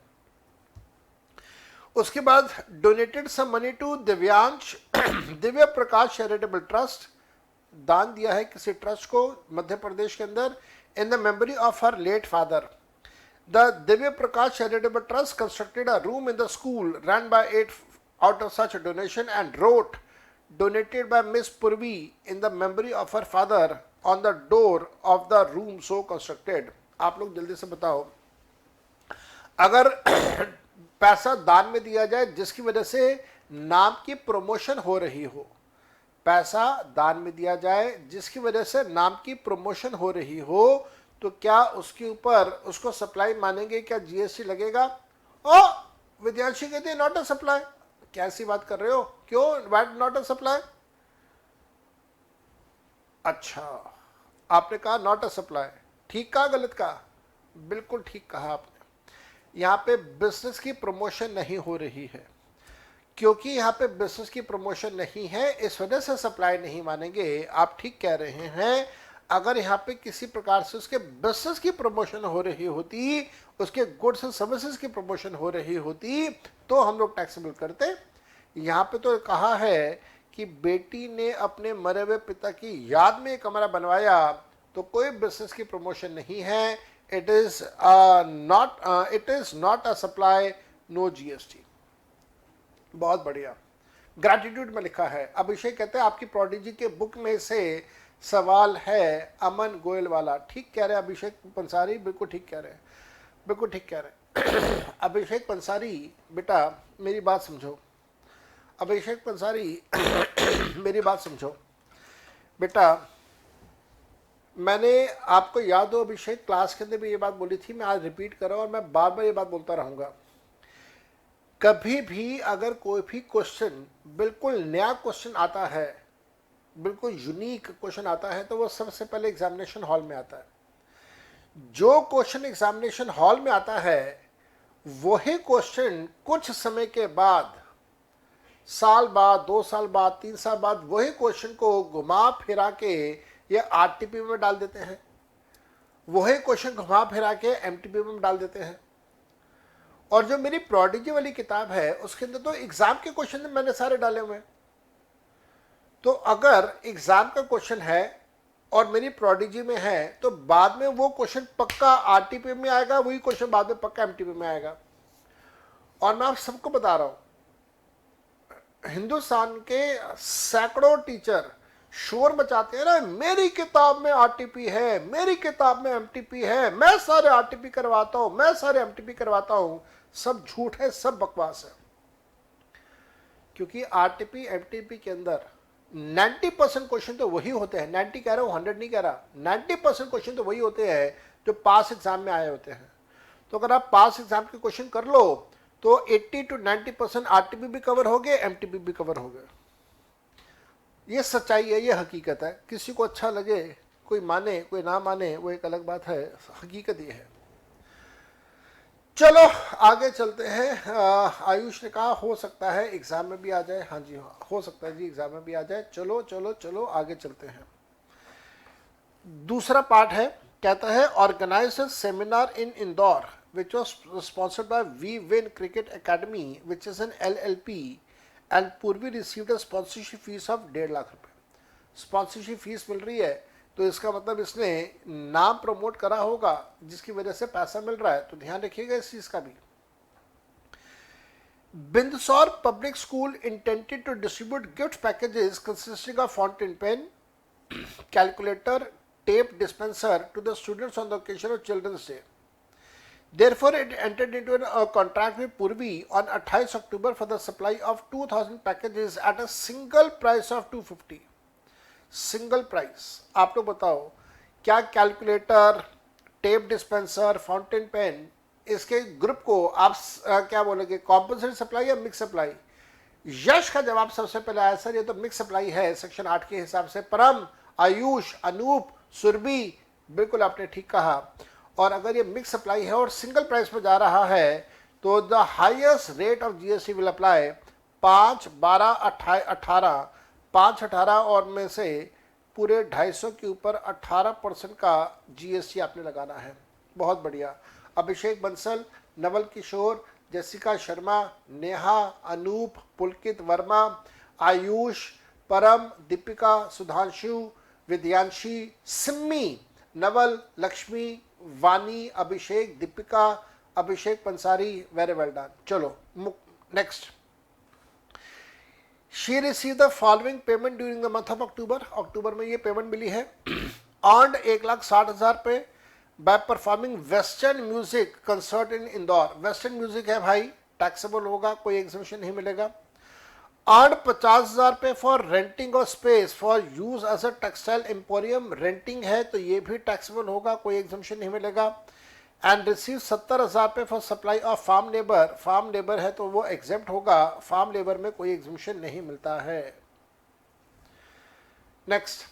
Speaker 1: उसके बाद donated some money to Divyansh Divya Prakash charitable trust, दान दिया है किसी ट्रस्ट को मध्य प्रदेश के अंदर, in the memory of her late father. The Divya Prakash charitable trust constructed a room in the school run by 8 out of such a donation and wrote donated by Miss Purvi in the memory of her father on the door of the room so constructed। आप लोग जल्दी से बताओ, अगर पैसा दान में दिया जाए जिसकी वजह से नाम की प्रमोशन हो रही हो, पैसा दान में दिया जाए जिसकी वजह से नाम की प्रमोशन हो रही हो, तो क्या उसके ऊपर उसको सप्लाई मानेंगे, क्या जीएसटी लगेगा? ओ विद्यार्थी कहते हैं नॉट अ सप्लाई। कैसी बात कर रहे हो, क्यों व्हाट नॉट अ सप्लाई? अच्छा आपने कहा नॉट अ सप्लाई, ठीक कहा गलत कहा? बिल्कुल ठीक कहा आपने। यहाँ पे बिजनेस की प्रमोशन नहीं हो रही है, क्योंकि यहाँ पे बिजनेस की प्रमोशन नहीं है इस वजह से सप्लाई नहीं मानेंगे। आप ठीक कह रहे हैं, अगर यहाँ पे किसी प्रकार से उसके बिजनेस की प्रमोशन हो रही होती, उसके गुड्स एंड सर्विसेज की प्रमोशन हो रही होती, तो हम लोग टैक्सेबल करते। यहाँ पे तो कहा है कि बेटी ने अपने मरे हुए पिता की याद में एक कमरा बनवाया, तो कोई बिजनेस की प्रमोशन नहीं है। It is not a supply, no GST. बहुत बढ़िया, ग्रैटिट्यूड में लिखा है। अभिषेक कहते हैं आपकी प्रोडिजी के बुक में से सवाल है अमन गोयल वाला। ठीक कह रहे हैं अभिषेक पंसारी, बिल्कुल ठीक कह रहे हैं, बिल्कुल ठीक कह रहे हैं। अभिषेक पंसारी बेटा मेरी बात समझो, अभिषेक पंसारी मेरी बात समझो बेटा। मैंने आपको याद हो अभिषेक क्लास के अंदर भी ये बात बोली थी, मैं आज रिपीट कर रहा हूँ और मैं बार बार ये बात बोलता रहूँगा। कभी भी अगर कोई भी क्वेश्चन बिल्कुल नया क्वेश्चन आता है, बिल्कुल यूनिक क्वेश्चन आता है, तो वो सबसे पहले एग्जामिनेशन हॉल में आता है। जो क्वेश्चन एग्जामिनेशन हॉल में आता है वही क्वेश्चन कुछ समय के बाद, साल बाद, 2 साल बाद, 3 साल बाद, वही क्वेश्चन को घुमा फिरा के ये आरटीपी में डाल देते हैं, वही क्वेश्चन घुमा फिरा के एमटीपी में डाल देते हैं। और जो मेरी प्रोडिजी वाली किताब है उसके अंदर तो एग्जाम के क्वेश्चन मैंने सारे डाले हुए हैं। तो अगर एग्जाम का क्वेश्चन है और मेरी प्रोडिजी में है, तो बाद में वो क्वेश्चन पक्का आरटीपी में आएगा, वही क्वेश्चन बाद में पक्का एमटीपी में आएगा। और मैं आप सबको बता रहा हूं, हिंदुस्तान के सैकड़ों टीचर शोर मचाते हैं ना, मेरी किताब में आरटीपी है, मेरी किताब में एमटीपी है, मैं सारे आरटीपी करवाता हूं, मैं सारे एमटीपी करवाता हूं। सब झूठ है, सब बकवास है। क्योंकि आरटीपी एमटीपी के अंदर 90% क्वेश्चन तो वही होते हैं, 90 कह रहा हूं, 100 नहीं कह रहा, 90% क्वेश्चन तो वही होते हैं जो पास एग्जाम में आए होते हैं। तो अगर आप पास एग्जाम के क्वेश्चन कर लो तो 80 to 90% आरटीपी भी कवर हो गए, एमटीपी भी कवर हो गए। ये सच्चाई है, ये हकीकत है। किसी को अच्छा लगे, कोई माने कोई ना माने, वो एक अलग बात है, हकीकत ये है। चलो आगे चलते हैं। आयुष ने कहा हो सकता है एग्जाम में भी आ जाए। हाँ जी हाँ, हो सकता है जी एग्जाम में भी आ जाए। चलो चलो चलो आगे चलते हैं। दूसरा पार्ट है कहता है organise a seminar in Indore which was sponsored by We Win Cricket Academy, which is an LLP, and पूर्वी received a sponsorship fees of 1.5 lakh रुपए. स्पॉन्सरशिप फीस मिल रही है तो इसका मतलब इसने नाम प्रमोट करा होगा जिसकी वजह से पैसा मिल रहा है, तो ध्यान रखिएगा इस चीज का भी. Bindusar Public School intended to distribute gift packages consisting of fountain pen, calculator, tape dispenser to the students on the occasion of Children's Day. Therefore, it entered into a contract with Purvi on 28 October for the supply of 2000 packages at a single price of 250. Single price. आप लोग बताओ क्या calculator, tape dispenser, fountain pen, इसके group को आप क्या बोलोगे, compulsory supply या मिक्स सप्लाई? यश का जवाब सबसे पहले आया सर ये तो मिक्स सप्लाई है सेक्शन 8 के हिसाब से. परम, आयुष, अनूप, सुरभि, बिल्कुल आपने ठीक कहा. और अगर ये मिक्स सप्लाई है और सिंगल प्राइस पे जा रहा है तो the highest rate of GST will apply. 5, 12, 18, 5, 18 और में से पूरे 250 के ऊपर 18% का जीएसटी आपने लगाना है. बहुत बढ़िया. Abhishek Bansal, Naval Kishore, Jessica Sharma, Neha, Anoop, Pulkit Verma, Ayush, Param, Deepika, Sudhanshu, Vidyanshi, Simmi, Naval, Lakshmi, Vani, Abhishek, Deepika, Abhishek Pansari, very well done. चलो next. She receive the following payment during the month of October. October में ये पेमेंट मिली है. अर्नड 1,60,000 रुपये by performing western music concert in Indore. Western music है भाई, टैक्सेबल होगा, कोई एग्जामिशन नहीं मिलेगा. अर्नड 50,000 रुपये for renting of space for use as a textile emporium. Renting है तो ये भी टैक्सेबल होगा, कोई एग्जामिशन नहीं मिलेगा. एंड रिसीव 70,000 रुपये for supply of farm labour. Farm labour है तो वो एग्जेम्प्ट होगा, फार्म लेबर में कोई एग्जामिशन नहीं मिलता है. Next.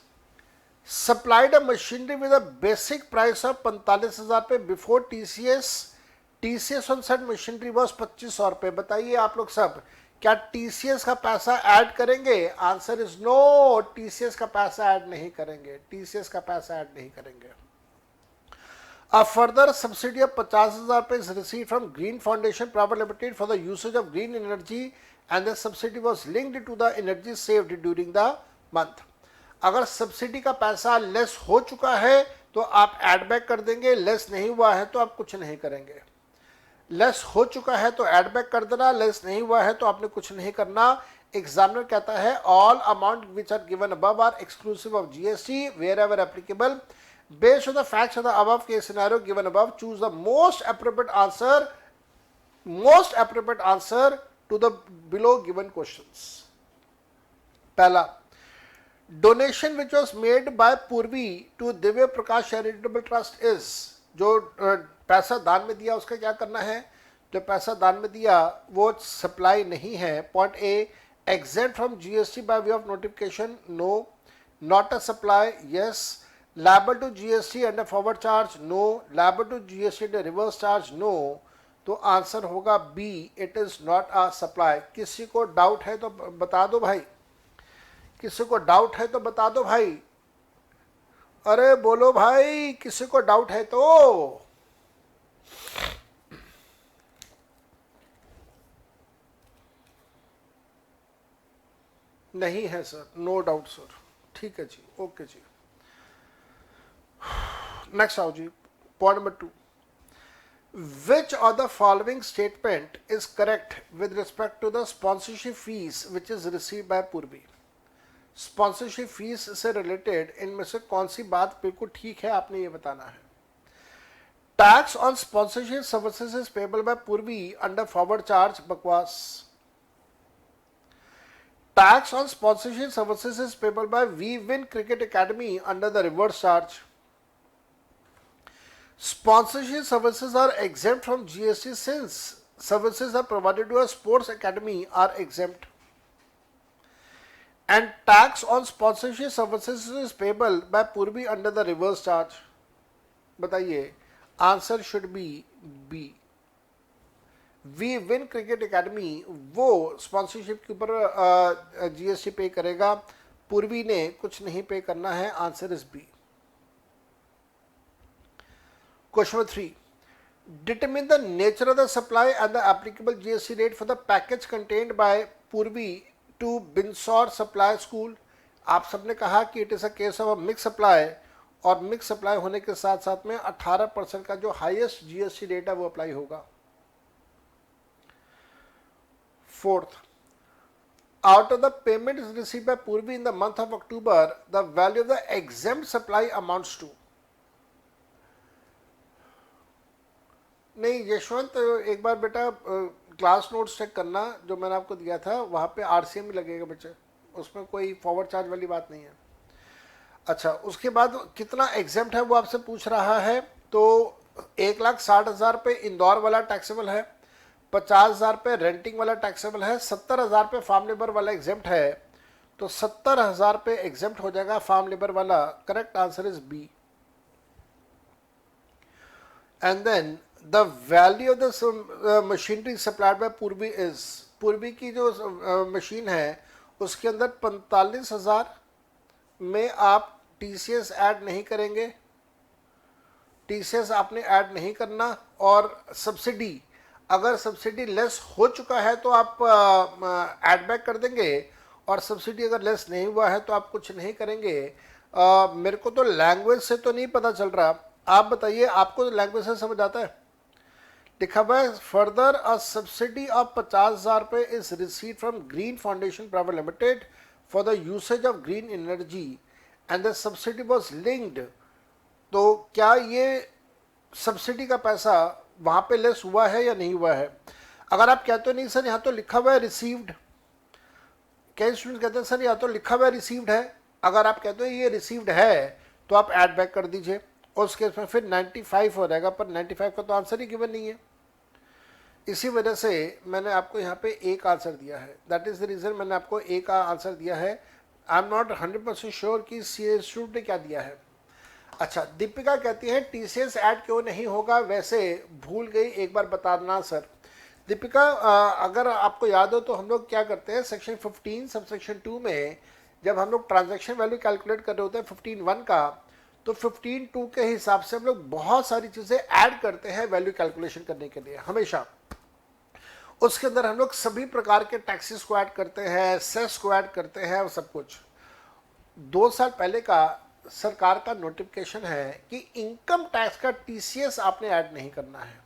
Speaker 1: Supplied a machinery with a basic price of 45,000 रुपये before TCS. TCS on set machinery was 2,500 रुपये. बताइए आप लोग सब, क्या टीसीएस का पैसा ऐड करेंगे? Answer is no. टीसीएस का पैसा ऐड नहीं करेंगे, टीसीएस का पैसा ऐड नहीं करेंगे. A further subsidy of 50,000 rupees is received from Green Foundation Private Limited for the usage of green energy and the subsidy was linked to the energy saved during the month. अगर subsidy का पैसा less हो चुका है तो आप add back कर देंगे, लेस नहीं हुआ है तो आप कुछ नहीं करेंगे. लेस हो चुका है तो एड बैक कर देना, लेस नहीं हुआ है तो आपने कुछ नहीं करना. एग्जामिनर कहता है all amount which are given above are exclusive of GST wherever applicable. Based on the facts of the above case scenario given above, choose the most appropriate answer to the below given questions. पहला, donation which was made by Purvi to Divya Prakash Charitable Trust is, जो पैसा दान में दिया उसका क्या करना है? जो पैसा दान में दिया वो सप्लाई नहीं है. Point A, exempt from GST by way of notification, no. Not a supply, yes. Liable to GST and a forward charge, no. Liable to GST and a reverse charge, no. तो answer होगा B, it is not a supply. किसी को doubt है तो बता दो भाई, किसी को डाउट है तो बता दो भाई. अरे बोलो भाई, किसी को डाउट है तो. नहीं है सर, नो डाउट सर. ठीक है जी, ओके जी. नेक्स्ट आओ जी. Point number 2. Which of the following statement is correct with respect to the sponsorship fees which is received by Purvi? Sponsorship fees से रिलेटेड इनमें से कौन सी बात बिल्कुल ठीक है, आपने ये बताना है. Tax on sponsorship services is payable by Purvi under forward charge, बकवास. Tax on sponsorship services is payable by We Win cricket academy under the reverse charge. Sponsorship services are exempt from GST since services are provided to a sports academy are exempt. And tax on sponsorship services is payable by Purvi under the reverse charge. बताइए, answer should be B. We Win Cricket Academy वो sponsorship के ऊपर GST पे करेगा, पूर्वी ने कुछ नहीं पे करना है. Answer is B. Question number 3. Determine the nature of the supply and the applicable GST rate for the package contained by Purvi to Binsor Supply School. आप सबने कहा कि it is a case of mix supply, और mix supply होने के साथ साथ में 18% का जो हाईएस्ट जीएसटी रेट है वो अप्लाई होगा. Fourth, out of the payments received by Purvi in the month of October, the value of the exempt supply amounts to. नहीं यशवंत, एक बार बेटा क्लास नोट्स चेक करना जो मैंने आपको दिया था, वहाँ पे आरसीएम ही लगेगा बच्चे, उसमें कोई फॉरवर्ड चार्ज वाली बात नहीं है. अच्छा, उसके बाद कितना एग्जेम्प्ट है वो आपसे पूछ रहा है. तो 1,60,000 पे इंदौर वाला टैक्सेबल है, 50,000 पे रेंटिंग वाला टैक्सेबल है, 70,000 पे फार्म लेबर वाला एग्जेम्प्ट है. तो 70,000 पे एग्जेम्प्ट हो जाएगा फार्म लेबर वाला. Correct answer is B. And then the value of the machinery supplied by Purvi is, Purvi की जो मशीन है उसके अंदर 45,000 में आप टीसीएस ऐड नहीं करेंगे, टीसीएस आपने ऐड नहीं करना. और सब्सिडी, अगर सब्सिडी लेस हो चुका है तो आप ऐड बैक कर देंगे, और सब्सिडी अगर लेस नहीं हुआ है तो आप कुछ नहीं करेंगे. मेरे को तो लैंग्वेज से तो नहीं पता चल रहा, आप बताइए, आपको तो लैंग्वेज से समझ आता है. लिखा हुआ है फर्दर अ सब्सिडी ऑफ 50,000 पे is receive from green foundation private limited for the usage of green energy and the subsidy was linked. तो क्या ये सब्सिडी का पैसा वहाँ पे लेस हुआ है या नहीं हुआ है? अगर आप कहते हो नहीं सर यहाँ तो लिखा हुआ है रिसीव्ड, कई स्टूडेंट कहते हैं सर यहाँ तो लिखा हुआ है रिसीव्ड है. अगर आप कहते हो ये रिसीव्ड है तो आप ऐड बैक कर दीजिए, और उस केस में फिर 95 हो जाएगा, पर 95 का तो आंसर ही गिवन नहीं है. इसी वजह से मैंने आपको यहाँ पे एक आंसर दिया है. दैट इज द रीज़न मैंने आपको एक आंसर दिया है. आई एम नॉट 100% श्योर कि स्टूडेंट ने क्या दिया है. अच्छा, दीपिका कहती है टीसीएस ऐड क्यों नहीं होगा, वैसे भूल गई, एक बार बताना सर. दीपिका, अगर आपको याद हो तो हम लोग क्या करते हैं, सेक्शन 15 सब सेक्शन 2 में जब हम लोग ट्रांजैक्शन वैल्यू कैलकुलेट कर रहे होते हैं 15(1) का, तो 15(2) के हिसाब से हम लोग बहुत सारी चीज़ें ऐड करते हैं वैल्यू कैलकुलेशन करने के लिए हमेशा. उसके अंदर हम लोग सभी प्रकार के टैक्सेस को ऐड करते हैं, सेस को ऐड करते हैं और सब कुछ. 2 साल पहले का सरकार का नोटिफिकेशन है कि इनकम टैक्स का टीसीएस आपने ऐड नहीं करना है.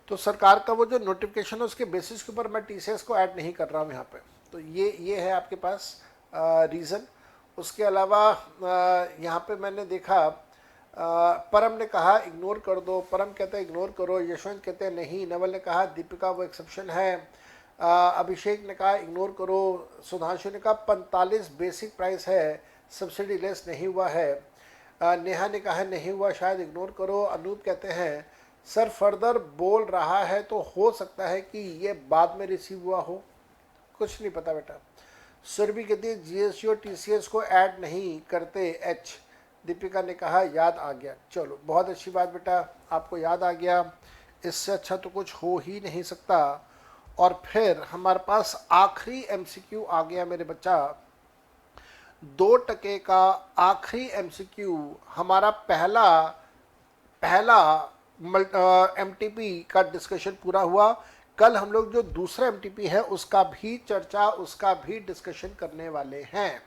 Speaker 1: तो सरकार का वो जो नोटिफिकेशन है उसके बेसिस के ऊपर मैं टीसीएस को ऐड नहीं कर रहा हूँ यहाँ पे. तो ये है आपके पास रीज़न. उसके अलावा यहाँ पे मैंने देखा परम ने कहा इग्नोर कर दो, परम कहते हैं इग्नोर करो, यशवंत कहते हैं नहीं, नवल ने कहा दीपिका वो एक्सेप्शन है, अभिषेक ने कहा इग्नोर करो, सुधांशु ने कहा 45 बेसिक प्राइस है, सब्सिडी लेस नहीं हुआ है, नेहा ने कहा नहीं हुआ शायद इग्नोर करो. अनूप कहते हैं सर फर्दर बोल रहा है तो हो सकता है कि ये बाद में रिसीव हुआ हो, कुछ नहीं पता बेटा. सुरभि कहती है जीएसटी और टीसीएस को ऐड नहीं करते एच. दीपिका ने कहा याद आ गया. चलो बहुत अच्छी बात बेटा, आपको याद आ गया, इससे अच्छा तो कुछ हो ही नहीं सकता. और फिर हमारे पास आखिरी एमसीक्यू आ गया मेरे बच्चा, 2% का आखिरी एमसीक्यू. हमारा पहला एमटीपी का डिस्कशन पूरा हुआ. कल हम लोग जो दूसरा एमटीपी है उसका भी चर्चा, उसका भी डिस्कशन करने वाले हैं.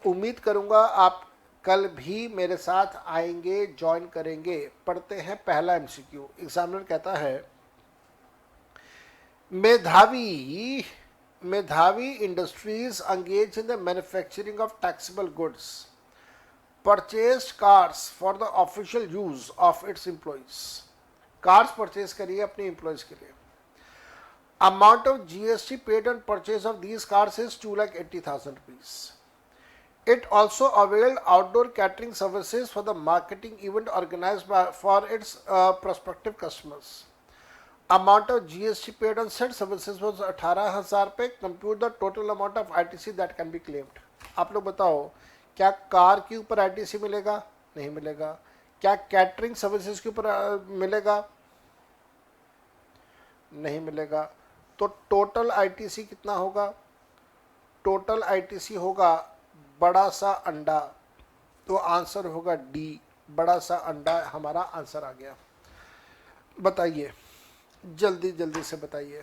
Speaker 1: उम्मीद करूंगा आप कल भी मेरे साथ आएंगे, ज्वाइन करेंगे. पढ़ते हैं पहला एमसीक्यू. एग्जामिनर कहता है मेधावी industries engage in the manufacturing of taxable goods purchased cars for the official use of its employees. Cars purchase करिए अपने एम्प्लॉइज के लिए. Amount of GST paid on purchase of these cars is 2,80,000 rupees. It also availed outdoor catering services for the marketing event organized for its prospective customers. Amount of GST paid on said services was 18,000 पे. Compute the total amount of ITC that can be claimed. आप लोग बताओ क्या car के ऊपर ITC मिलेगा? नहीं मिलेगा. क्या कैटरिंग सर्विसेज के ऊपर मिलेगा? नहीं मिलेगा. तो टोटल आईटीसी कितना होगा? टोटल आईटीसी होगा बड़ा सा अंडा, तो आंसर होगा डी. बड़ा सा अंडा हमारा आंसर आ गया। बताइए, जल्दी जल्दी से बताइए,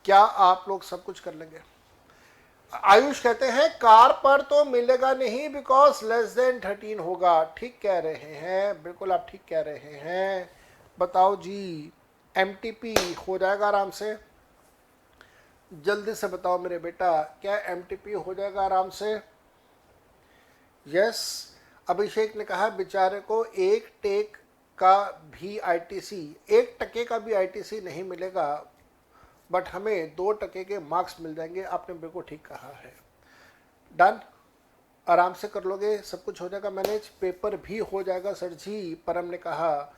Speaker 1: क्या आप लोग सब कुछ कर लेंगे? आयुष कहते हैं कार पर तो मिलेगा नहीं बिकॉज लेस देन 13 होगा। ठीक कह रहे हैं, बिल्कुल आप ठीक कह रहे हैं। बताओ जी, एमटीपी हो जाएगा आराम से? जल्दी से बताओ मेरे बेटा, क्या एमटीपी हो जाएगा आराम से? यस। अभिषेक ने कहा बेचारे को एक टेक का भी आईटीसी, 1% का भी आईटीसी नहीं मिलेगा, बट हमें 2% के मार्क्स मिल जाएंगे। आपने बिल्कुल ठीक कहा है। डन, आराम से कर लोगे, सब कुछ हो जाएगा मैनेज, पेपर भी हो जाएगा सर जी। परम ने कहा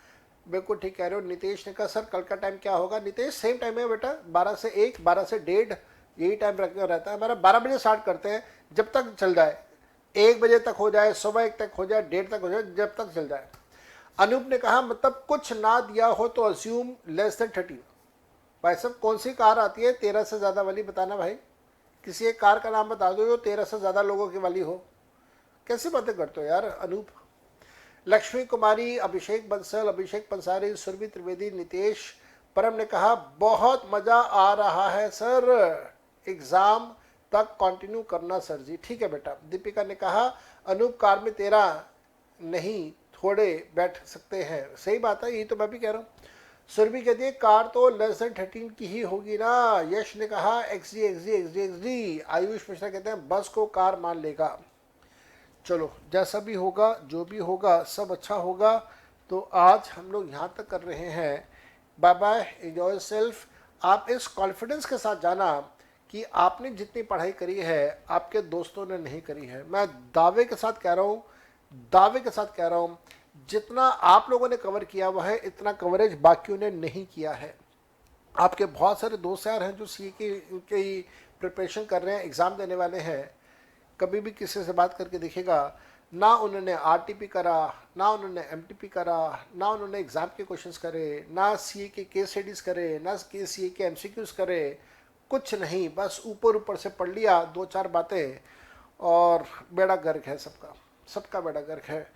Speaker 1: बिल्कुल ठीक कह रहे हो। नितेश ने कहा सर कल का टाइम क्या होगा? नितेश सेम टाइम है बेटा, 12 से 1, 12 से 1:30, यही टाइम रखना रहता है हमारा। 12 बजे स्टार्ट करते हैं, जब तक चल जाए, 1 बजे तक हो जाए, सुबह 1 तक हो जाए, 1:30 तक हो जाए, जब तक चल जाए। अनूप ने कहा मतलब कुछ ना दिया हो तो अज्यूम लेस देन 13। भाई साहब कौन सी कार आती है 13 से ज़्यादा वाली? बताना भाई, किसी एक कार का नाम बता दो जो 13 से ज़्यादा लोगों की वाली हो। कैसी बातें करते हो यार अनूप? लक्ष्मी कुमारी, अभिषेक बंसल, अभिषेक पंसारी, सुरभि त्रिवेदी, नितेश। परम ने कहा बहुत मज़ा आ रहा है सर, एग्ज़ाम तक कंटिन्यू करना सर जी। ठीक है बेटा। दीपिका ने कहा अनूप कार में तेरा नहीं, थोड़े बैठ सकते हैं। सही बात है, यही तो मैं भी कह रहा हूँ। सुरभि कहती है कार तो लेस देन 13 की ही होगी ना। यश ने कहा XD XD XD XD. Ayush Mishra कहते हैं बस को कार मान लेगा। चलो जैसा भी होगा, जो भी होगा, सब अच्छा होगा। तो आज हम लोग यहाँ तक कर रहे हैं। Bye bye, enjoy self. आप इस कॉन्फिडेंस के साथ जाना कि आपने जितनी पढ़ाई करी है आपके दोस्तों ने नहीं करी है। मैं दावे के साथ कह रहा हूँ, दावे के साथ कह रहा हूँ, जितना आप लोगों ने कवर किया हुआ है इतना कवरेज बाकियों ने नहीं किया है। आपके बहुत सारे दोस्त यार हैं जो सी की प्रिपरेशन कर रहे हैं, एग्ज़ाम देने वाले हैं। कभी भी किसी से बात करके देखिएगा, ना उन्होंने आरटीपी करा, ना उन्होंने एमटीपी करा, ना उन्होंने एग्ज़ाम के क्वेश्चंस करे, ना सीए के केस स्टडीज़ करे, ना सीए के एमसीक्यूज़ करे, कुछ नहीं। बस ऊपर ऊपर से पढ़ लिया 2-4 बातें और बेड़ा गर्क है सबका, सबका बेड़ा गर्क है।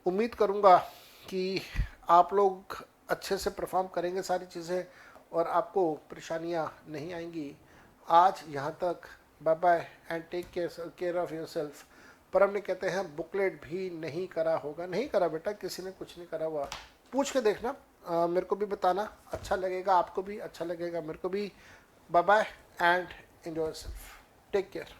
Speaker 1: उम्मीद करूँगा कि आप लोग अच्छे से परफॉर्म करेंगे सारी चीज़ें और आपको परेशानियाँ नहीं आएंगी। आज यहाँ तक, bye bye and take care of yourself. Param ने कहते हैं बुकलेट भी नहीं करा होगा। नहीं करा बेटा, किसी ने कुछ नहीं करा हुआ। पूछ के देखना, मेरे को भी बताना, अच्छा लगेगा, आपको भी अच्छा लगेगा, मेरे को भी। Bye bye and enjoy yourself, take care.